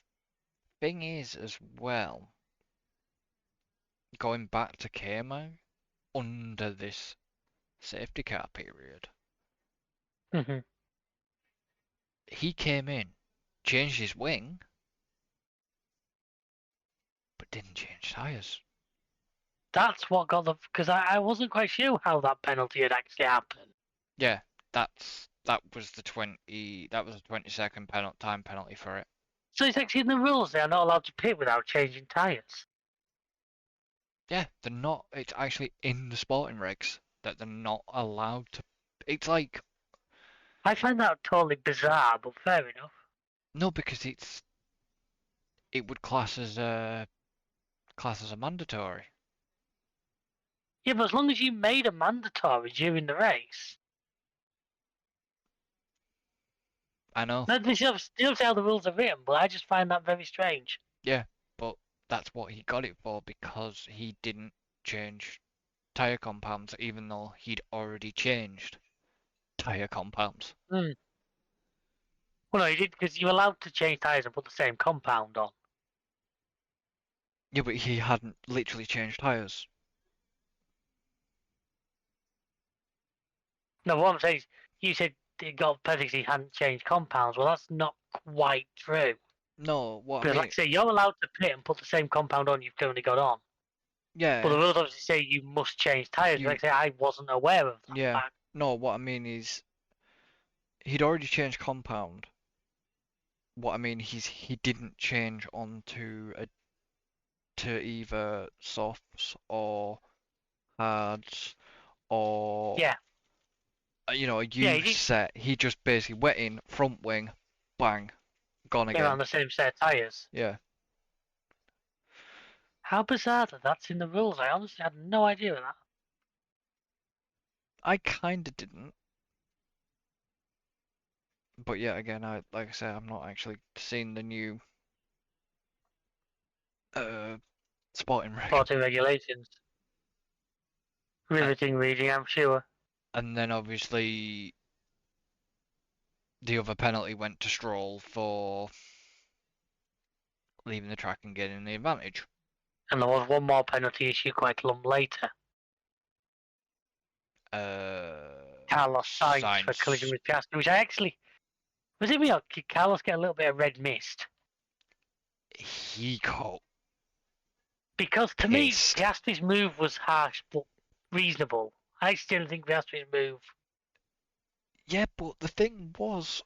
thing is, as well, going back to K-Mag under this safety car period, Mm-hmm. he came in, changed his wing, but didn't change tyres. That's what got the because I wasn't quite sure how that penalty had actually happened. Yeah, that was the 20-second time penalty for it. So it's actually in the rules they are not allowed to pit without changing tyres. Yeah, they're not. It's actually in the sporting regs that they're not allowed to. It's like I find that totally bizarre, but fair enough. no, because it would class as a mandatory. Yeah, but as long as you made a mandatory during the race. I know. This is how the rules are written, but I just find that very strange. Yeah, but that's what he got it for because he didn't change tyre compounds, even though he'd already changed tyre compounds. Well, no, he did because you're allowed to change tyres and put the same compound on. Yeah, but he hadn't literally changed tyres. No, what I'm saying is, you said it got perfect. He hadn't changed compounds. Well, that's not quite true. No, what I Because, mean, like I say, you're allowed to pit and put the same compound on you've currently got on. yeah, But the rules obviously say you must change tyres. Like I say, I wasn't aware of that. yeah. No, what I mean is, he'd already changed compound. What I mean, he didn't change onto to either softs or hards or Yeah. A Yeah, used set. He just basically went in front wing, bang, gone They're again. on the same set of tyres. Yeah. How bizarre that that's in the rules. I honestly had no idea of that. I kinda didn't. But yeah, again, like I said, I'm not actually seeing the new sporting reg. Sporting regulations. Riveting reading, I'm sure. And then obviously the other penalty went to Stroll for leaving the track and getting the advantage. And there was one more penalty issue quite long later. Carlos Sainz for collision with Piastri, which I actually... Was it me or did Carlos get a little bit of red mist? He got Because to me, pissed. Piastri's move was harsh but reasonable. I still think Piastri's move... Yeah, but the thing was,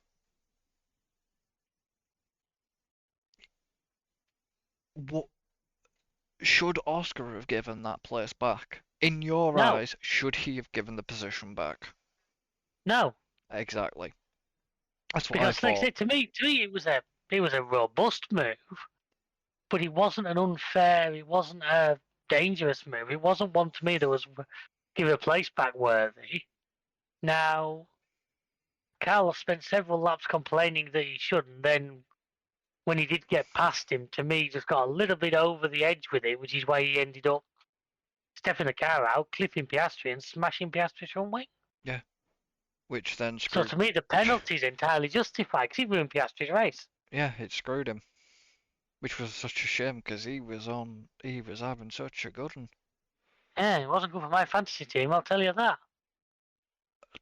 what should Oscar have given that place back? In your No. eyes, should he have given the position back? No, Exactly. That's what because I like I thought. said, to me it was a robust move, but it wasn't an unfair, it wasn't a dangerous move. It wasn't one to me that was give a place back worthy. Now, Carlos spent several laps complaining that he shouldn't. Then, when he did get past him, to me, just got a little bit over the edge with it, which is why he ended up stepping the car out, clipping Piastri, and smashing Piastri's front wing. Which then So screwed. to me, the penalty's entirely justified because he ruined Piastri's race. Yeah, it screwed him. Which was such a shame because he was having such a good one. Yeah, it wasn't good for my fantasy team, I'll tell you that.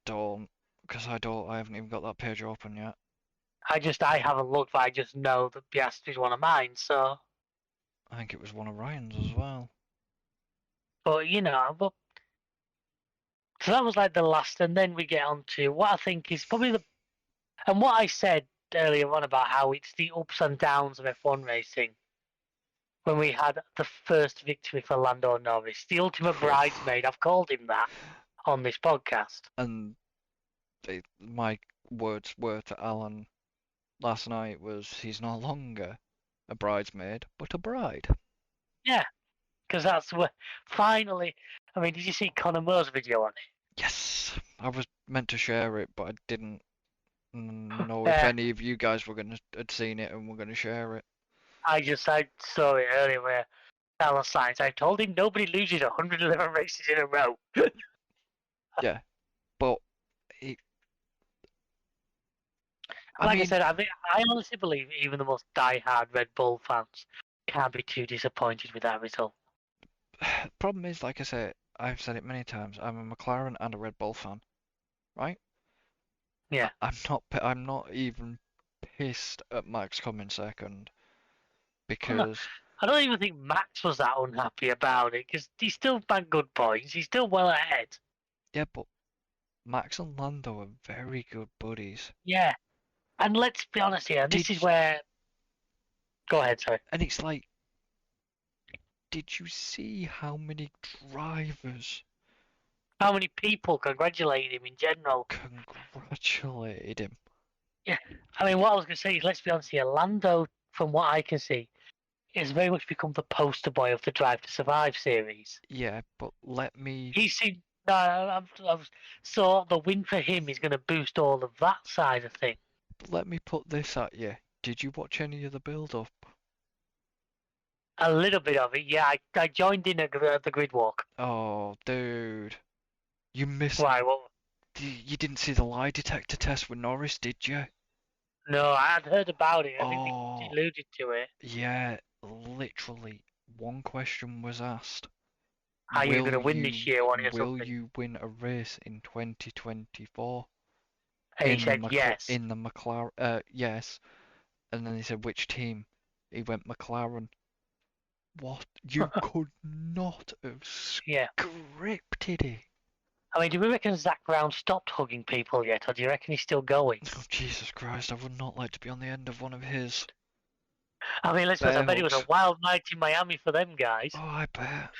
Because I haven't even got that page open yet. I haven't looked, but I just know that Piastri's one of mine, so. I think it was one of Ryan's as well. But, so that was like the last, and then we get on to what I think is probably and what I said earlier on about how it's the ups and downs of F1 racing. When we had the first victory for Lando Norris, the ultimate bridesmaid, I've called him that on this podcast. And my words were to Alan last night was he's no longer a bridesmaid, but a bride. Yeah, because that's where finally. I mean, did you see Conor Moore's video on it? Yes, I was meant to share it, but I didn't know if Yeah. any of you guys had seen it and were gonna share it. I saw it earlier where Carlos Sainz, I told him nobody loses 111 races in a row. But it, Like I said, I honestly believe even the most die-hard Red Bull fans can't be too disappointed with that result. problem is, like I said, I've said it many times. I'm a McLaren and a Red Bull fan, right? Yeah. I'm not even pissed at Max coming second because I don't even think Max was that unhappy about it because he still banked good points. He's still well ahead. yeah, but Max and Lando are very good buddies. Yeah. And let's be honest here, this is where... Go ahead, sorry. And it's like, did you see how many drivers How many people congratulated him in general? congratulated him? I mean, what I was going to say is, let's be honest here, Lando, from what I can see, has very much become the poster boy of the Drive to Survive series. Yeah, but let me. So the win for him is going to boost all of that side of things. Let me put this at you. Did you watch any of the build-up? A little bit of it, yeah. I joined in at the grid walk. Oh, dude. You missed. Why? What? You didn't see the lie detector test with Norris, did you? No, I had heard about it. I think Oh. they alluded to it. Yeah, literally. One question was asked. How are you going to win this year? Or Will something? you win a race in 2024? And he said yes. In the McLaren, yes. And then he said, which team? He went McLaren. What? You could not have Yeah. scripted it. I mean, do we reckon Zach Brown stopped hugging people yet, or do you reckon he's still going? Oh, Jesus Christ, I would not like to be on the end of one of his. I mean, let's face it, I bet it was a Bells. wild night in Miami for them guys. Oh, I bet.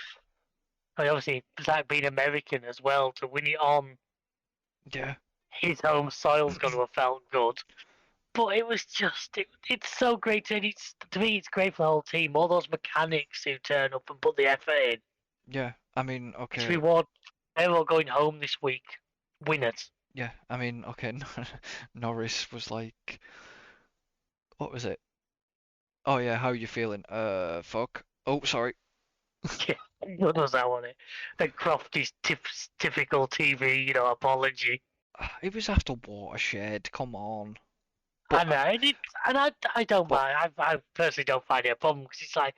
I mean, obviously, Zach being American as well, to win it on Yeah. his home soil's got to have felt good. But it was just, it's so great. And to me, it's great for the whole team. All those mechanics who turn up and put the effort in. Yeah, I mean, It's okay. reward. They're all going home this week. Winners. Yeah, I mean, okay. Norris was like, what was it? Oh yeah, how you feeling? Fuck. Oh, sorry. What was that on it? Then Crofty's typical TV, apology. It was after Watershed. Come on. I But know, and I don't but- mind. I personally don't find it a problem because it's like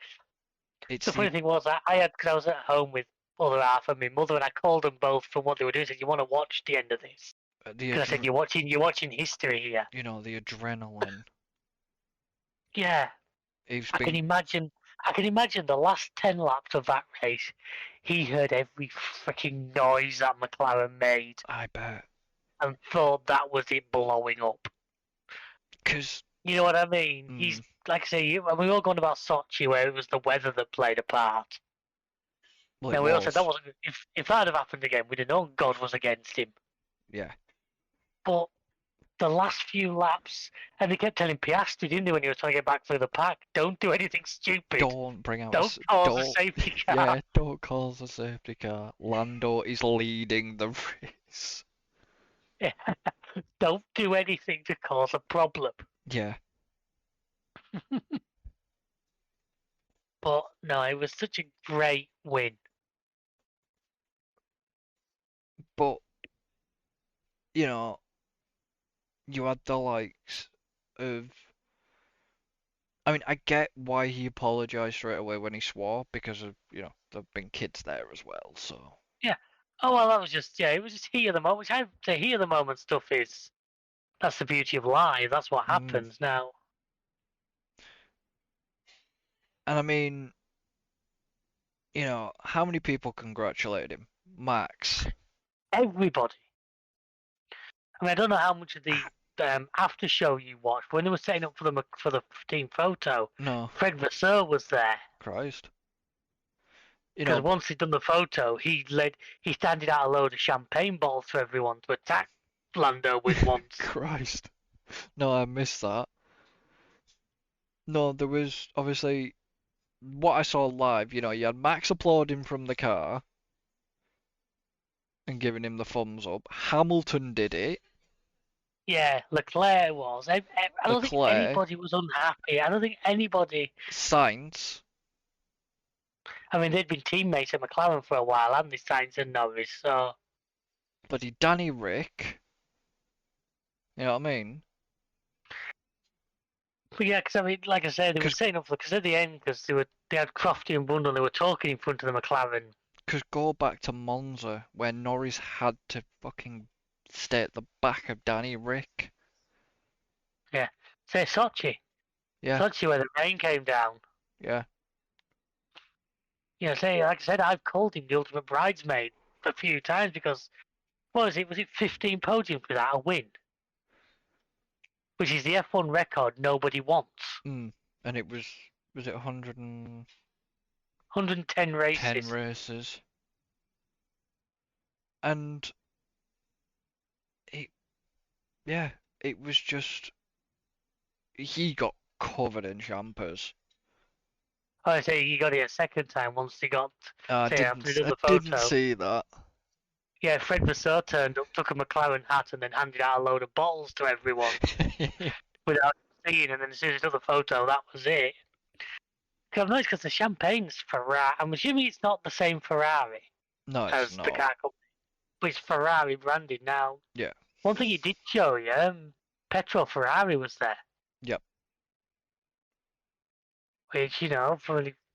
it's the funny thing was because I was at home with other half and my mother, and I called them both from what they were doing. I said, "You want to watch the end of this?" the Because I said, "You're watching history here." the adrenaline. Yeah, It's I can been imagine. I can imagine the last 10 laps of that race. He heard every freaking noise that McLaren made I bet. and thought that was it blowing up. Because You know what I mean? He's like I say, we were all going about Sochi where it was the weather that played a part. well, Now it we all was. said that wasn't. If that had happened again, we'd have known God was against him. Yeah. But the last few laps, and they kept telling Piastri, didn't they, when he was trying to get back through the pack, don't do anything stupid. Don't bring out. Don't cause a safety car. Yeah, don't cause a safety car. Lando is leading the race. Don't do anything to cause a problem. Yeah. But no, it was such a great win. But you had the likes of. I mean, I get why he apologized straight away when he swore because of there've been kids there as well. So Oh well, that was just it was just heat of the moment. Which I say heat of the moment stuff is that's the beauty of live. That's what happens now. and I mean, how many people congratulated him? Max. Everybody. I mean, I don't know how much of the after show you watched when they were setting up for the team photo. No, Fred Vasseur was there Christ. because once he'd done the photo, he handed out a load of champagne bottles to everyone to attack Lando with once. Christ. No, I missed that. No, there was obviously what I saw live, you had Max applauding from the car and giving him the thumbs up. Hamilton did it. Yeah, Leclerc was. I don't think Leclerc. anybody was unhappy. I don't think anybody. Sainz. I mean, they'd been teammates at McLaren for a while, hadn't they, Sainz and Norris? So Bloody Danny Rick. You know what I mean? but yeah, because I mean, like I said, they were 'Cause- setting up because at the end, because they had Crofty and Bundle, they were talking in front of the McLaren. Because go back to Monza where Norris had to fucking stay at the back of Danny Rick. Say Sochi. Yeah, Sochi where the rain came down. yeah. Say like I said, I've called him the ultimate bridesmaid a few times because what was it? Was it 15 podiums without a win? Which is the F1 record nobody wants. And it was it 110 110 races. races? And it was just he got covered in champers. Oh, I say he got it a second time once he got. I Say, after he did the didn't photo. see that. Yeah, Fred Vasseur turned up, took a McLaren hat, and then handed out a load of bottles to everyone without seeing. And then as soon as he took the photo, that was it. Because I've noticed because the champagne's Ferrari. I'm assuming it's not the same Ferrari No, as it's the not. car company, but it's Ferrari branded now. Yeah. One thing he did show you, Petro Ferrari was there. Yep. Which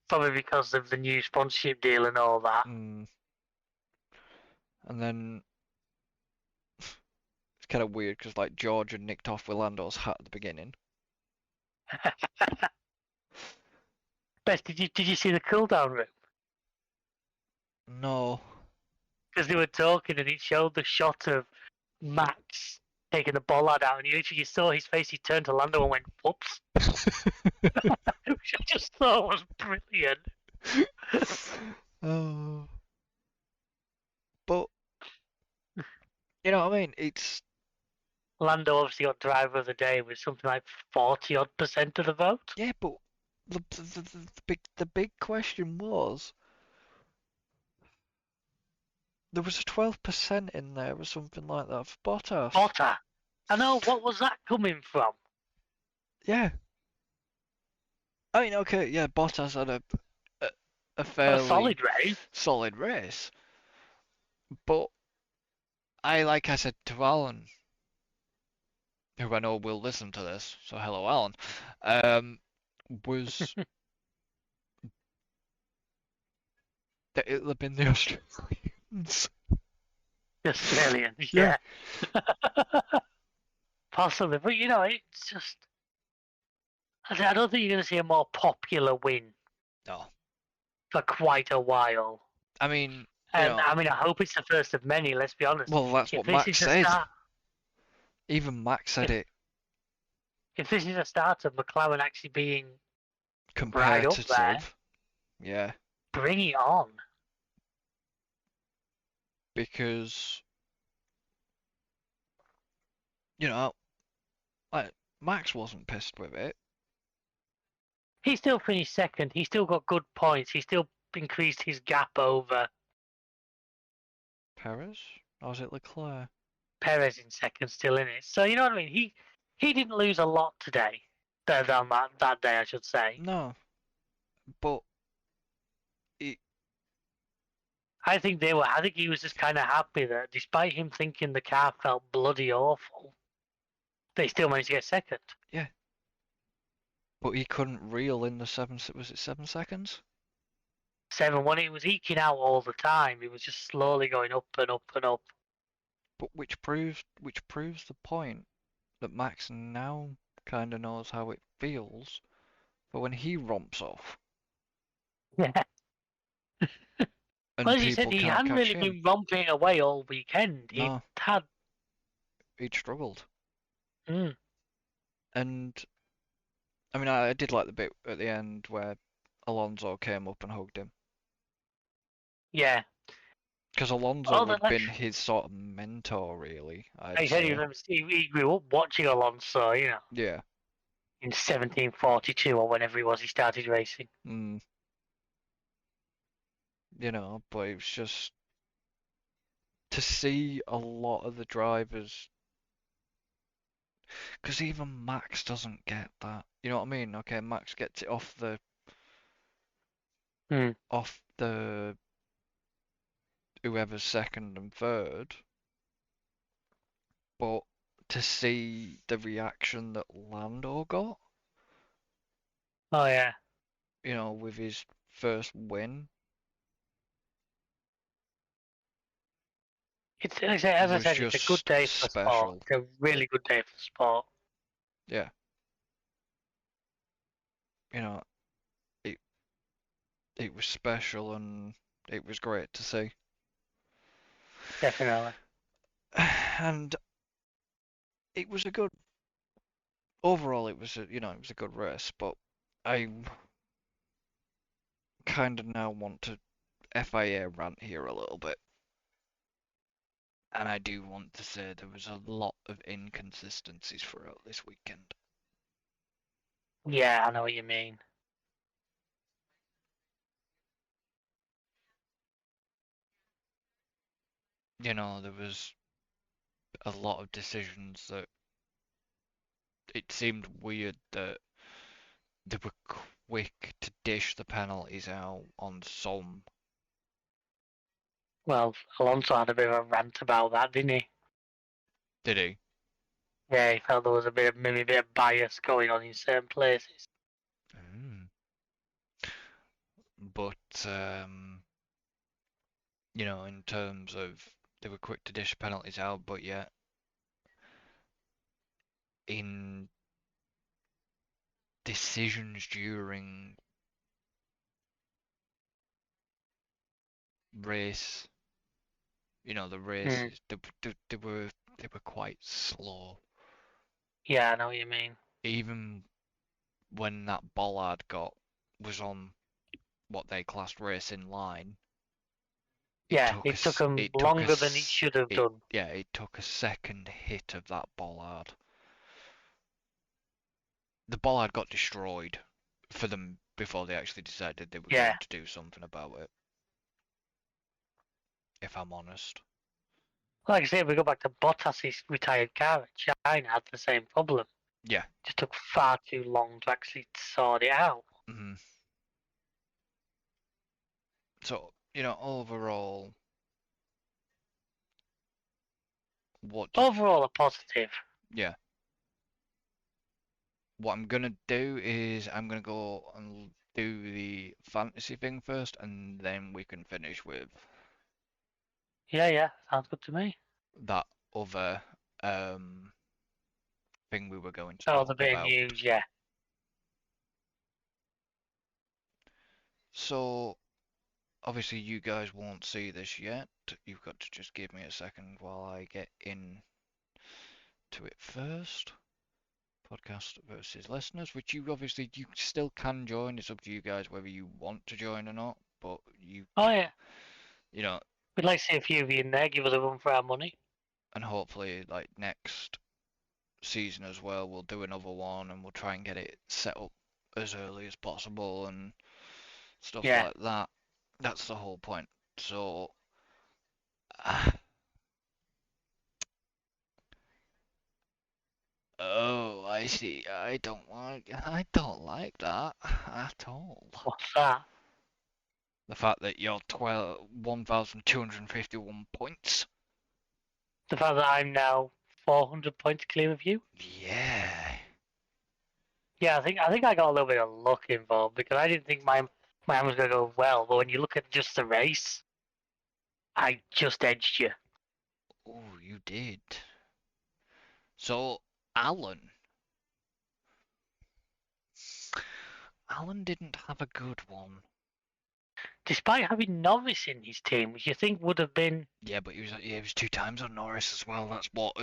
probably because of the new sponsorship deal and all that. And then it's kind of weird because like George had nicked off with Lando's hat at the beginning. Best, did you see the cool down room? No. Because they were talking and it showed the shot of Max taking the bollard out, and you saw his face. He turned to Lando and went, "Whoops," which I just thought was brilliant. Oh. But you know what I mean? It's Lando obviously got driver of the day with something like 40% of the vote. yeah, but the big question was there was a 12% in there or something like that for Bottas. Bottas. I know. What was that coming from? Yeah. I mean, okay, yeah, Bottas had a fairly solid race. solid race. But like I said to Alan, who I know will listen to this, so hello Alan, was that it'll have been the Australians. The Australians, Yeah. yeah. Possibly, but it's just. I don't think you're going to see a more popular win No. for quite a while. I mean, you And know, I mean, I hope it's the first of many. Let's be honest. well, that's If what this Max is the said. start, Even Max said it. if this is the start of McLaren actually being up there. Competitive. Yeah. bring it on. Because like Max wasn't pissed with it. He still finished second. He still got good points. He still increased his gap over Perez? Or was it Leclerc? Perez in second, still in it. So you know what I mean. He didn't lose a lot today. On that day, I should say. No. But I think he was just kind of happy that despite him thinking the car felt bloody awful, they still managed to get second. but he couldn't reel in the 7 seconds? 7 when it was eking out all the time. It was just slowly going up and up and up. But which proves the point that Max now kind of knows how it feels for when he romps off. Yeah. And Well, as you people said, he can't hadn't catch really him. been romping away all weekend. No. He'd struggled. Mm. And I mean, I did like the bit at the end where Alonso came up and hugged him. Yeah. Because Alonso had been his sort of mentor, really. He said he grew up watching Alonso, Yeah. in 1742 or whenever it was he started racing. But it was just to see a lot of the drivers, because even Max doesn't get that. You know what I mean? Okay, Max gets it off the whoever's second and third, but to see the reaction that Lando got, Oh yeah. with his first win. As I said, it's a good day for sport. It's a really good day for sport. Yeah. It was special and it was great to see. Definitely. And it was overall it was a good race, but I kind of now want to FIA rant here a little bit. And I do want to say there was a lot of inconsistencies throughout this weekend. Yeah, I know what you mean. There was a lot of decisions that it seemed weird that they were quick to dish the penalties out on some. Well, Alonso had a bit of a rant about that, didn't he? Did he? Yeah, he felt there was maybe a bit of bias going on in certain places. But in terms of they were quick to dish penalties out, but yet in decisions during race, the races, they were quite slow. Yeah, I know what you mean. Even when that bollard was on what they classed racing line. It took them longer than it should have done. Yeah, it took a second hit of that bollard. The bollard got destroyed for them before they actually decided they were going to do something about it. If I'm honest. Like I say, if we go back to Bottas' retired car at China, had the same problem. Yeah. It just took far too long to actually sort it out. Mm-hmm. So, overall, Overall, a positive. yeah. What I'm gonna do is I'm gonna go and do the fantasy thing first, and then we can finish with Yeah, sounds good to me. that other thing we were going to Oh, talk the bit of about. news, yeah. So, obviously, you guys won't see this yet. You've got to just give me a second while I get in to it first. Podcast versus listeners, which you still can join. It's up to you guys whether you want to join or not. But Oh, yeah. you know, We'd like to see a few of you in there. Give us a run for our money. and hopefully, like next season as well, we'll do another one and we'll try and get it set up as early as possible and stuff Yeah. like that. That's the whole point. So, oh, I see. I don't like that at all. What's that? The fact that you're 1,251 points. The fact that I'm now 400 points clear of you. Yeah. Yeah, I think I got a little bit of luck involved because I didn't think my arm was gonna go well. But when you look at just the race, I just edged you. Oh, you did. So, Alan didn't have a good one. Despite having Norris in his team, which you think would have been. Yeah, but he was 2 times on Norris as well. That's what.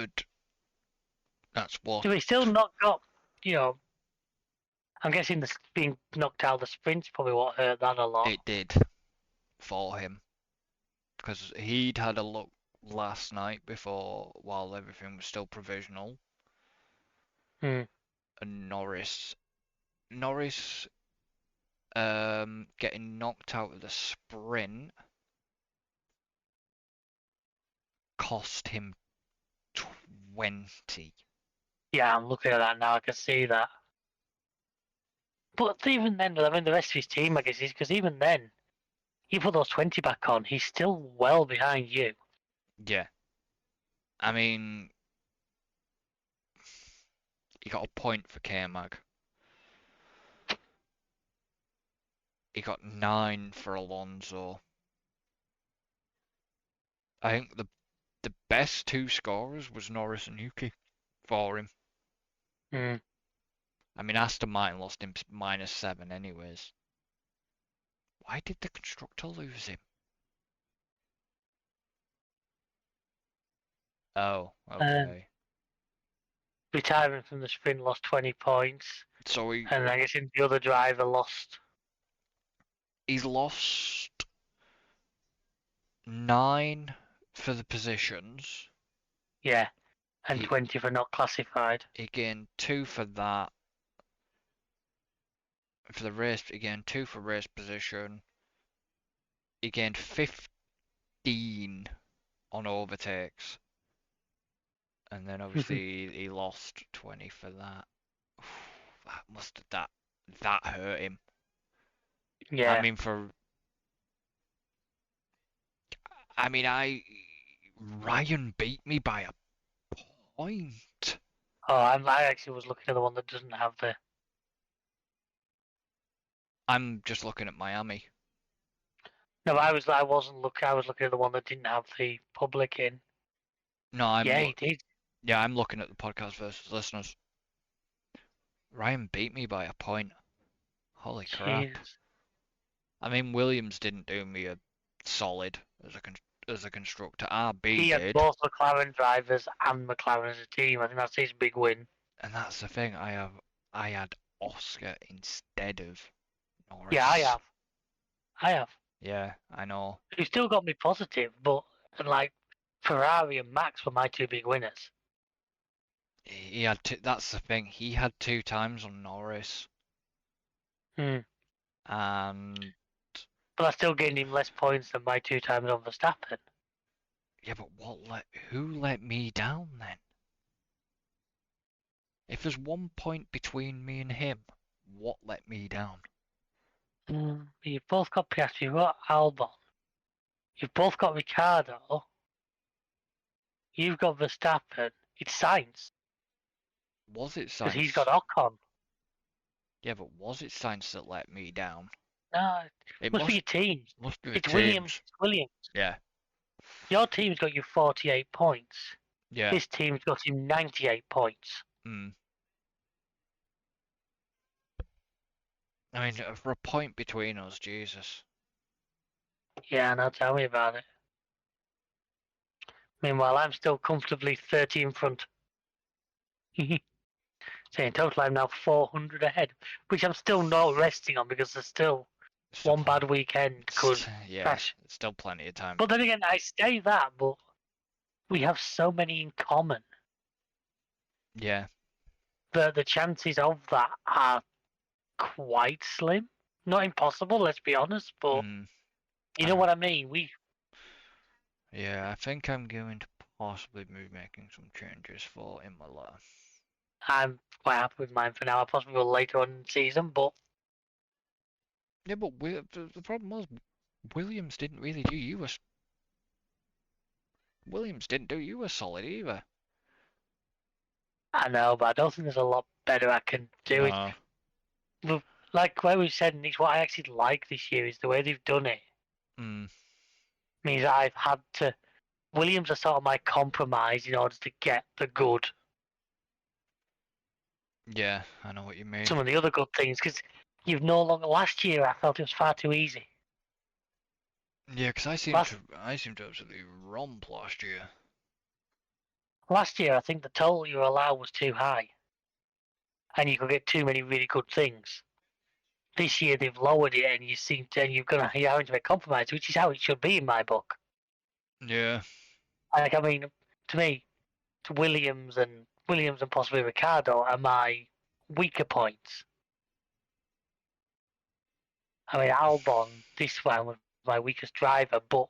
So he still not got, I'm guessing the being knocked out of the sprint's probably what hurt that a lot. It did for him because he'd had a look last night while everything was still provisional. Hmm. And Norris getting knocked out of the sprint cost him 20. Yeah, I'm looking at that now. I can see that. But even then, I mean, the rest of his team, I guess, is because even then, you put those 20 back on, he's still well behind you. Yeah. I mean, he got a point for K-Mag. He got 9 for Alonso. I think the best 2 scorers was Norris and Yuki for him. Hmm. I mean, Aston Martin lost him -7 anyways. Why did the constructor lose him? Oh, okay. Retiring from the sprint lost 20 points. So And I guess the other driver lost. he's lost 9 for the positions. Yeah. And He- 20 for not classified. He gained 2 for that. For the race, he gained 2 for race position. He gained 15 on overtakes. And then obviously he lost 20 for that. That hurt him. Yeah. Ryan beat me by a point. Oh, I actually was looking at the one that doesn't have the. I'm just looking at Miami. No, I wasn't looking. I was looking at the one that didn't have the public in. No, he did. Yeah, I'm looking at the podcast versus listeners. Ryan beat me by a point. Holy crap. Jeez. I mean, Williams didn't do me a solid as a constructor. RB He had did. both McLaren drivers and McLaren as a team. I think that's his big win. And that's the thing. I had Oscar instead of Norris. Yeah, I have. Yeah, I know. He still got me positive, but like Ferrari and Max were my 2 big winners. He had that's the thing. He had 2 times on Norris. Hmm. And But I still gained him less points than my 2 times on Verstappen. yeah, but who let me down then? If there's 1 point between me and him, what let me down? You've both got Piastri, you've got Albon. You've both got Ricciardo. You've got Verstappen. It's Sainz, Was it because he's Sainz? got Ocon. Yeah, but was it Sainz that let me down? No, It must be your team. must be the It's Williams. teams. It's Williams. Yeah, Your team's got you 48 points. yeah. His team's got him 98 points. Mm. I mean, for a point between us, Jesus. Yeah, now tell me about it. Meanwhile, I'm still comfortably 30 in front. So in total, I'm now 400 ahead, which I'm still not resting on because there's still Still one bad weekend could yeah, crash. still plenty of time. But then again, I say that, but we have so many in common Yeah, that the chances of that are quite slim. Not impossible, let's be honest, but you know what I mean. Yeah, I think I'm going to possibly be making some changes for Imola. I'm quite happy with mine for now. I possibly will later on in the season, but Yeah, but the problem was Williams didn't really do you a solid either. I know, but I don't think there's a lot better I can do. No. Like what we said, and it's what I actually like this year is the way they've done it. Means I've had to. Williams are sort of my compromise in order to get the good. Yeah, I know what you mean. Some of the other good things, because you've no longer. Last year, I felt it was far too easy. Yeah, because I seem to absolutely romp last year. Last year, I think the total you were allowed was too high, and you could get too many really good things. This year they've lowered it, and you're having to make compromise, which is how it should be in my book. Yeah. Like I mean, to me, Williams and possibly Ricciardo are my weaker points. I mean, Albon, this one was my weakest driver, but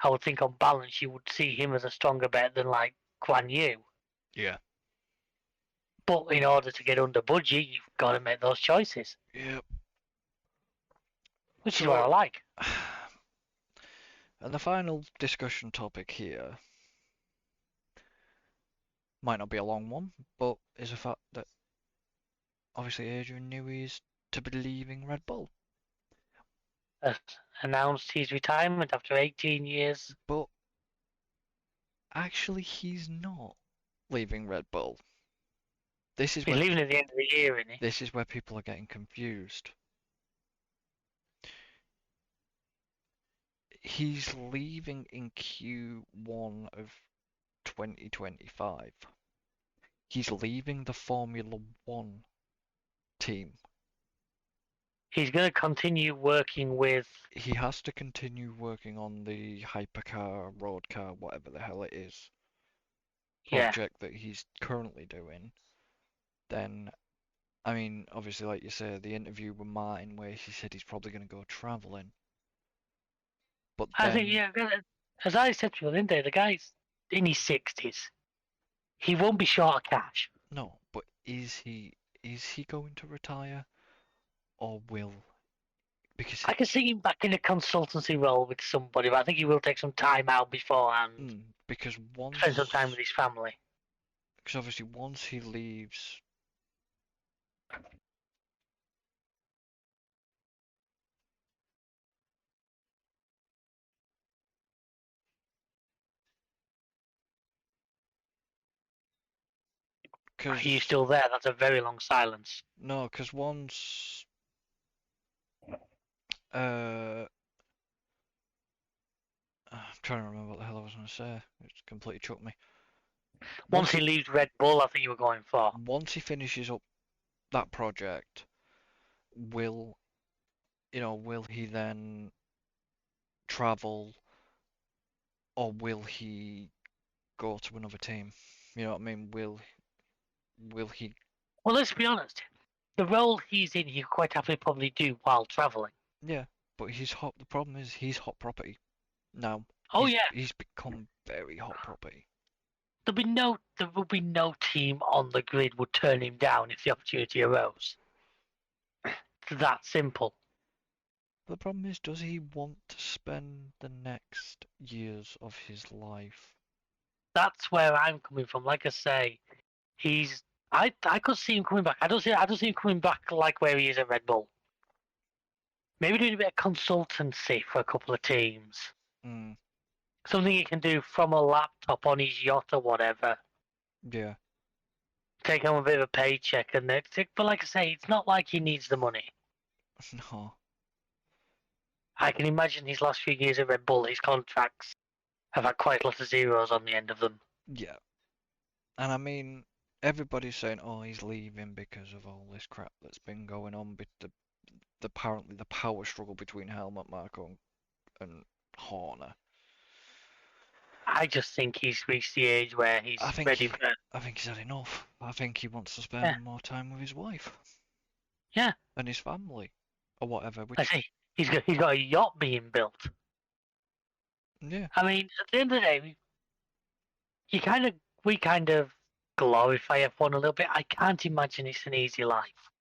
I would think on balance you would see him as a stronger bet than like Guan Yu. Yeah. But in order to get under budget, you've got to make those choices. Yep. Which is what I like. And the final discussion topic here might not be a long one, but is the fact that obviously Adrian Newey is to be leaving Red Bull. Has announced his retirement after 18 years. But actually, he's not leaving Red Bull. He's leaving at the end of the year, isn't he? This is where people are getting confused. He's leaving in Q1 of 2025. He's leaving the Formula 1 team. He's going to continue working with... He has to continue working on the hypercar, road car, whatever the hell it is, project that he's currently doing. Then, I mean, obviously, like you said, the interview with Martin where he said he's probably going to go travelling. But then, I think, as I said to you the other day, the guy's in his 60s. He won't be short of cash. No, but is he going to retire? Or will? Because I can see him back in a consultancy role with somebody, but I think he will take some time out beforehand. Because spend some time with his family. Because obviously once he leaves... Are you still there? That's a very long silence. No, because once... I'm trying to remember what the hell I was going to say. It's completely chucked me. Once he leaves Red Bull, I think you were going for. Once he finishes up that project, will he then travel, or will he go to another team? You know what I mean? Will he? Well, let's be honest. The role he's in, he could quite happily probably do while travelling. Yeah, but he's hot. The problem is he's hot property now. Oh he's become very hot property. There will be no team on the grid would turn him down if the opportunity arose. It's that simple. The problem is, does he want to spend the next years of his life? That's where I'm coming from. Like I say, I could see him coming back. I don't see him coming back like where he is at Red Bull. Maybe doing a bit of consultancy for a couple of teams. Mm, Something he can do from a laptop on his yacht or whatever. yeah. Take home a bit of a paycheck and then. But like I say, it's not like he needs the money. No. I can imagine his last few years at Red Bull, his contracts have had quite a lot of zeros on the end of them. Yeah. And I mean, everybody's saying, oh, he's leaving because of all this crap that's been going on with apparently the power struggle between Helmut Marko and Horner. I just think he's reached the age where he's I think ready for. I think he's had enough. I think he wants to spend more time with his wife. Yeah. And his family, or whatever. I say he's got a yacht being built. Yeah. I mean, at the end of the day, we kind of glorify F1 a little bit. I can't imagine it's an easy life.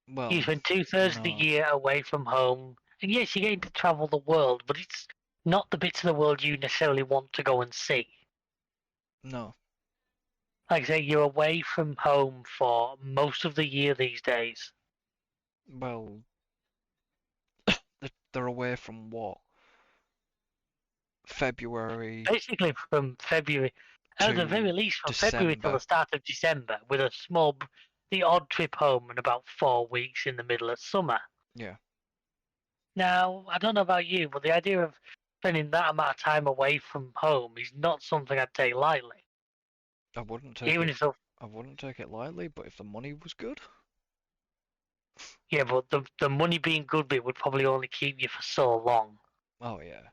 Well, You spend 2/3 of the no. year away from home, and yes, you're getting to travel the world, but it's not the bits of the world you necessarily want to go and see. No. Like I say, you're away from home for most of the year these days. Well, they're away from what? February. Basically, from February, at the to very least, from February till December. the start of December, with the odd trip home and about 4 weeks in the middle of summer. Yeah. Now, I don't know about you, but the idea of spending that amount of time away from home is not something I'd take lightly. I wouldn't take Even it. if I wouldn't take it lightly, but if the money was good, yeah, but the money being good bit would probably only keep you for so long. oh yeah.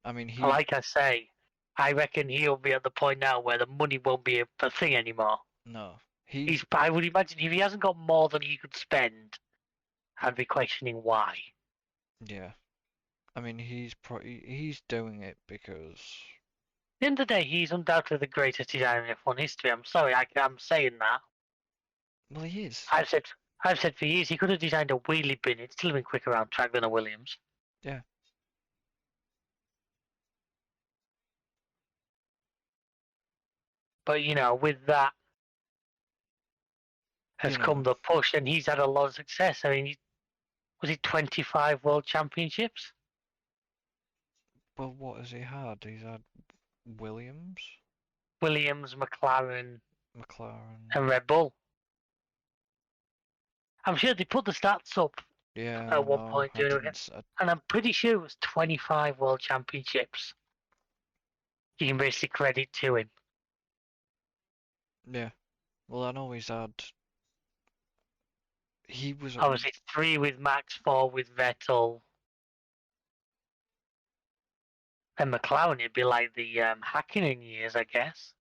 I mean, he. Like I say, I reckon he'll be at the point now where the money won't be a thing anymore. No. He's. I would imagine if he hasn't got more than he could spend, I'd be questioning why. Yeah. I mean, he's doing it because. At the end of the day, he's undoubtedly the greatest designer in F1 history. I'm sorry, I'm saying that. Well, he is. I've said for years he could have designed a wheelie bin. It'd still have been quicker around track than a Williams. Yeah. But with that has You come know. the push, and he's had a lot of success. I mean, was it 25 World Championships? Well, what has he had? He's had Williams, Williams, McLaren, McLaren. and Red Bull. I'm sure they put the stats up Yeah. at one no, point I doing didn't it, s- and I'm pretty sure it was 25 World Championships. You can basically credit to him. Yeah. Well, I know he's had. He was. Obviously, 3 with Max, 4 with Vettel. And McLaren, it'd be like the Hakkinen years, I guess.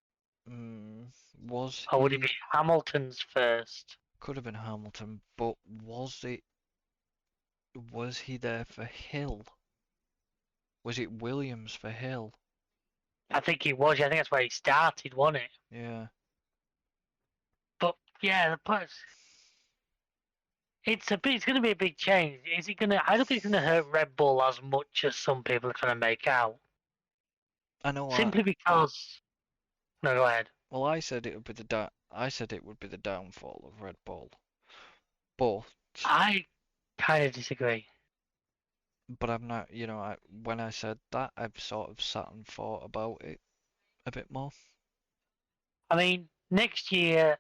Was Or would it he? be Hamilton's first? Could have been Hamilton, but was it? Was he there for Hill? Was it Williams for Hill? I think he was. I think that's where he started, wasn't it? Yeah. But yeah, it's going to be a big change. Is it going to? I don't think it's going to hurt Red Bull as much as some people are trying to make out. I know. Simply because. No, go ahead. Well, I said it would be the downfall of Red Bull, but I kind of disagree. I'm not. When I said that, I've sort of sat and thought about it a bit more. I mean, next year,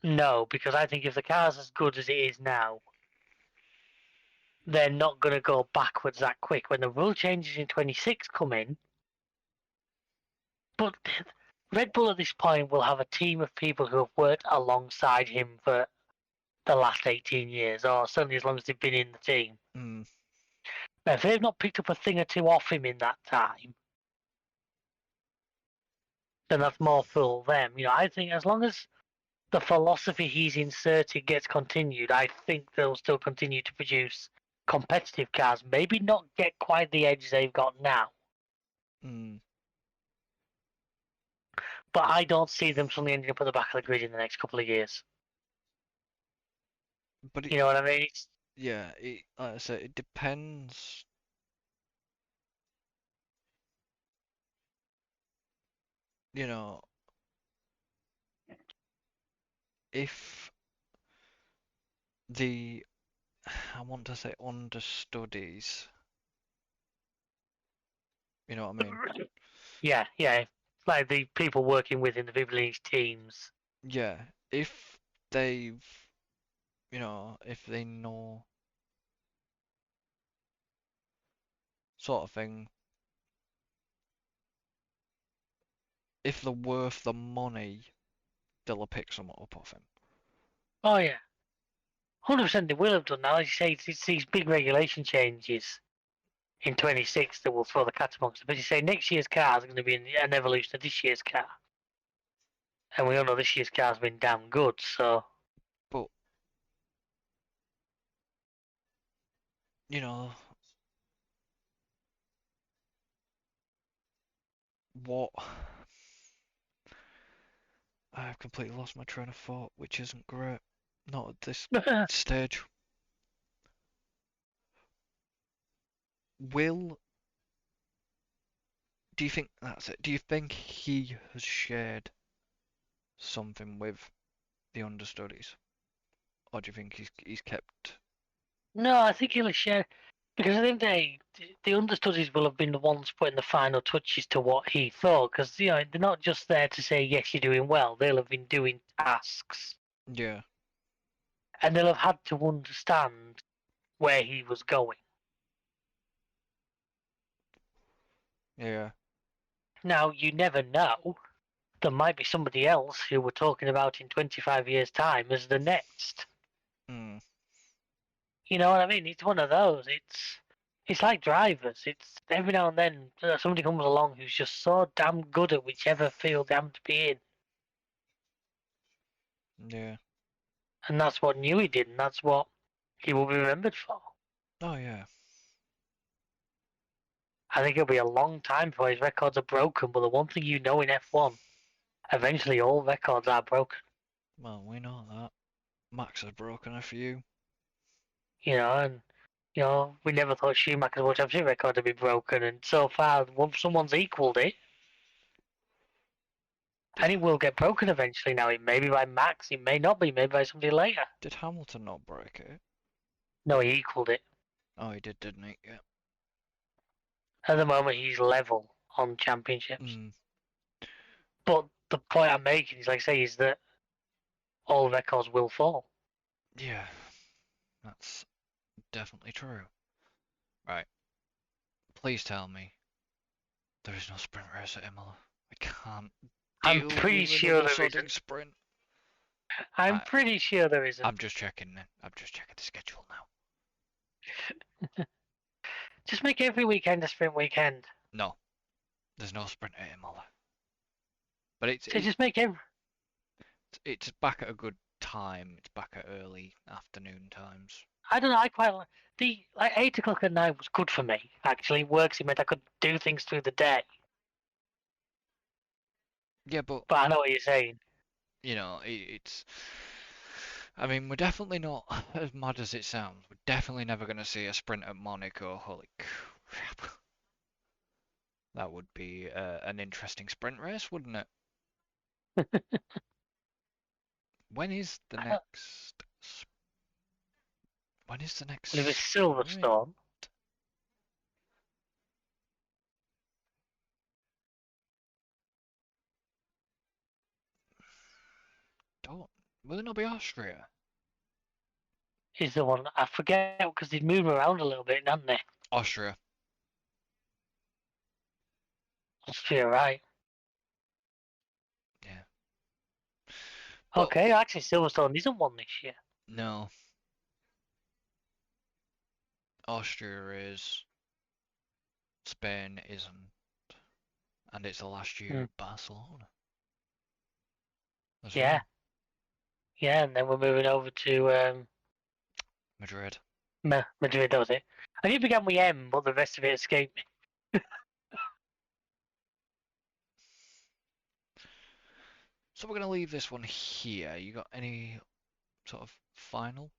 no, because I think if the car's as good as it is now, they're not going to go backwards that quick. When the rule changes in 26 come in, but Red Bull at this point will have a team of people who have worked alongside him for the last 18 years, or certainly as long as they've been in the team. Now, if they've not picked up a thing or two off him in that time, then that's more for them. I think as long as the philosophy he's inserted gets continued, I think they'll still continue to produce competitive cars. Maybe not get quite the edge they've got now. But I don't see them suddenly ending up at the back of the grid in the next couple of years. But You know what I mean? yeah, like I said, it depends. You know, if the I want to say understudies. You know what I mean? Yeah, yeah. Like the people working within the people in these teams. Yeah, if they've, if they know sort of thing, if they're worth the money, they'll pick someone up off him. Oh yeah, 100% they will have done now. As you say, it's these big regulation changes in 26 that will throw the cat amongst them. But you say next year's car is going to be an evolution of this year's car, and we all know this year's car's been damn good. So But, you know, what? I've completely lost my train of thought, which isn't great. Not at this stage. Will, do you think that's it? Do you think he has shared something with the understudies? Or do you think he's kept? no, I think he'll share because I think the understudies will have been the ones putting the final touches to what he thought. Because they're not just there to say yes, you're doing well. They'll have been doing tasks, Yeah, and they'll have had to understand where he was going. yeah, Now you never know. There might be somebody else who we're talking about in 25 years' time as the next. mm, You know what I mean? It's one of those. It's like drivers. It's every now and then somebody comes along who's just so damn good at whichever field they happen to be in, yeah. and that's what Newey did, and that's what he will be remembered for. Oh yeah. I think it'll be a long time before his records are broken. But the one thing you know in F1, eventually all records are broken. Well, we know that. Max has broken a few. And we never thought Schumacher's World Championship record would be broken, and so far, someone's equalled it. And it will get broken eventually now. It may be by Max, it may not be, maybe by somebody later. Did Hamilton not break it? No, he equalled it. Oh, he did, didn't he? Yeah. At the moment, he's level on championships. Mm, But the point I'm making is, like I say, is that all records will fall. yeah. That's definitely true. Right. Please tell me there is no sprint race at Imola. I can't I'm deal pretty with sure another there sodding isn't. sprint. I'm pretty sure there isn't. I'm just checking then. I'm just checking the schedule now. Just make every weekend a sprint weekend. No. There's no sprint at Imola. But So just make every. it's back at a good time. It's back at early afternoon times. I don't know. I quite like 8 o'clock at night was good for me. Actually, it works. It meant I could do things through the day. Yeah, but But I know what you're saying. it's. I mean, we're definitely not as mad as it sounds. We're definitely never going to see a sprint at Monaco. Holy crap. That would be an interesting sprint race, wouldn't it? When is the next? When is the next? Well, if it's sprint? Silverstone, Don't. Will it not be Austria? is the one I forget because they've moved around a little bit, haven't they? Austria. Austria, right? Yeah. But Okay, actually, Silverstone isn't one this year. no. Austria is. Spain isn't. And it's the last year of Barcelona. As Yeah. well. Yeah, and then we're moving over to Madrid. Madrid, that was it. I knew it began with M, but the rest of it escaped me. So we're going to leave this one here. You got any sort of final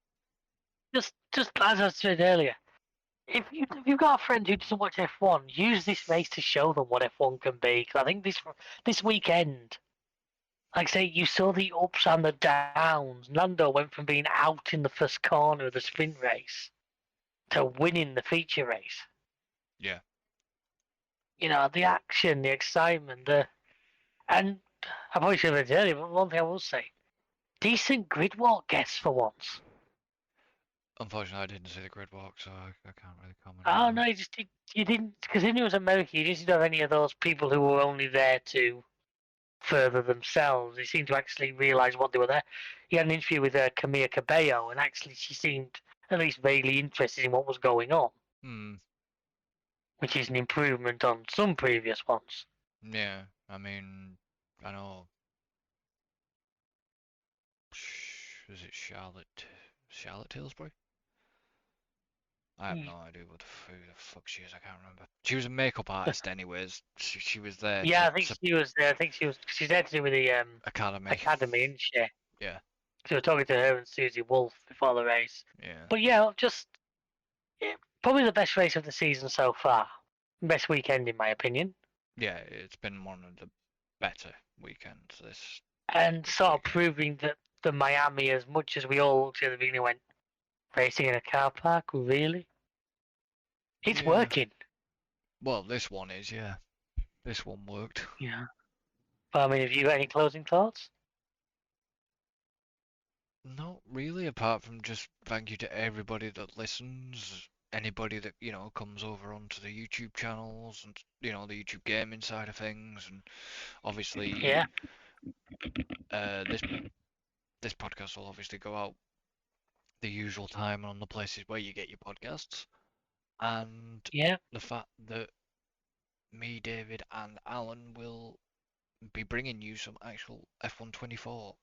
just as I said earlier, if you've got a friend who doesn't watch F1, use this race to show them what F1 can be. 'Cause I think this weekend, like I say, you saw the ups and the downs. Lando went from being out in the first corner of the sprint race to winning the feature race. Yeah. You know, the action, the excitement, and I probably should have said earlier, but one thing I will say, decent grid walk guests for once. Unfortunately, I didn't see the grid walk, so I can't really comment. Oh on no, you didn't, because in it was America, you didn't have any of those people who were only there to further themselves. They seemed to actually realise what they were there. He had an interview with Camilla Cabello, and actually she seemed at least vaguely interested in what was going on, which is an improvement on some previous ones. Yeah, I mean, I know. Is it Charlotte Tilbury? I have no idea who the fuck she is. I can't remember. She was a makeup artist, anyways. She was there. Yeah, I think she was there. I think she's there to do with the Academy. Academy, isn't she? Yeah. So we were talking to her and Susie Wolf before the race. Yeah. But yeah, probably the best race of the season so far. Best weekend, in my opinion. Yeah, it's been one of the better weekends this. And sort of proving that the Miami, as much as we all looked at the beginning and went, racing in a car park, really? It's Yeah. working. Well, this one is, yeah. This one worked. Yeah. But I mean, have you got any closing thoughts? Not really, apart from just thank you to everybody that listens, anybody that, comes over onto the YouTube channels and, the YouTube gaming side of things, and obviously Yeah. this podcast will obviously go out the usual time on the places where you get your podcasts. And Yeah. the fact that me, David, and Alan will be bringing you some actual F1 24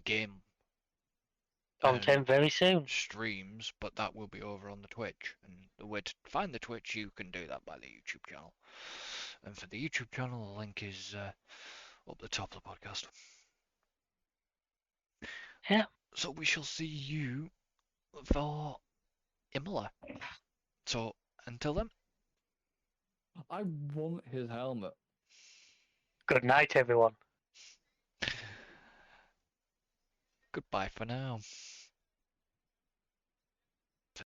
game Content very soon. streams, but that will be over on the Twitch. And the way to find the Twitch, you can do that by the YouTube channel. And for the YouTube channel, the link is up the top of the podcast. Yeah. So we shall see you for Imola. So until then, I want his helmet. Good night, everyone. goodbye for now.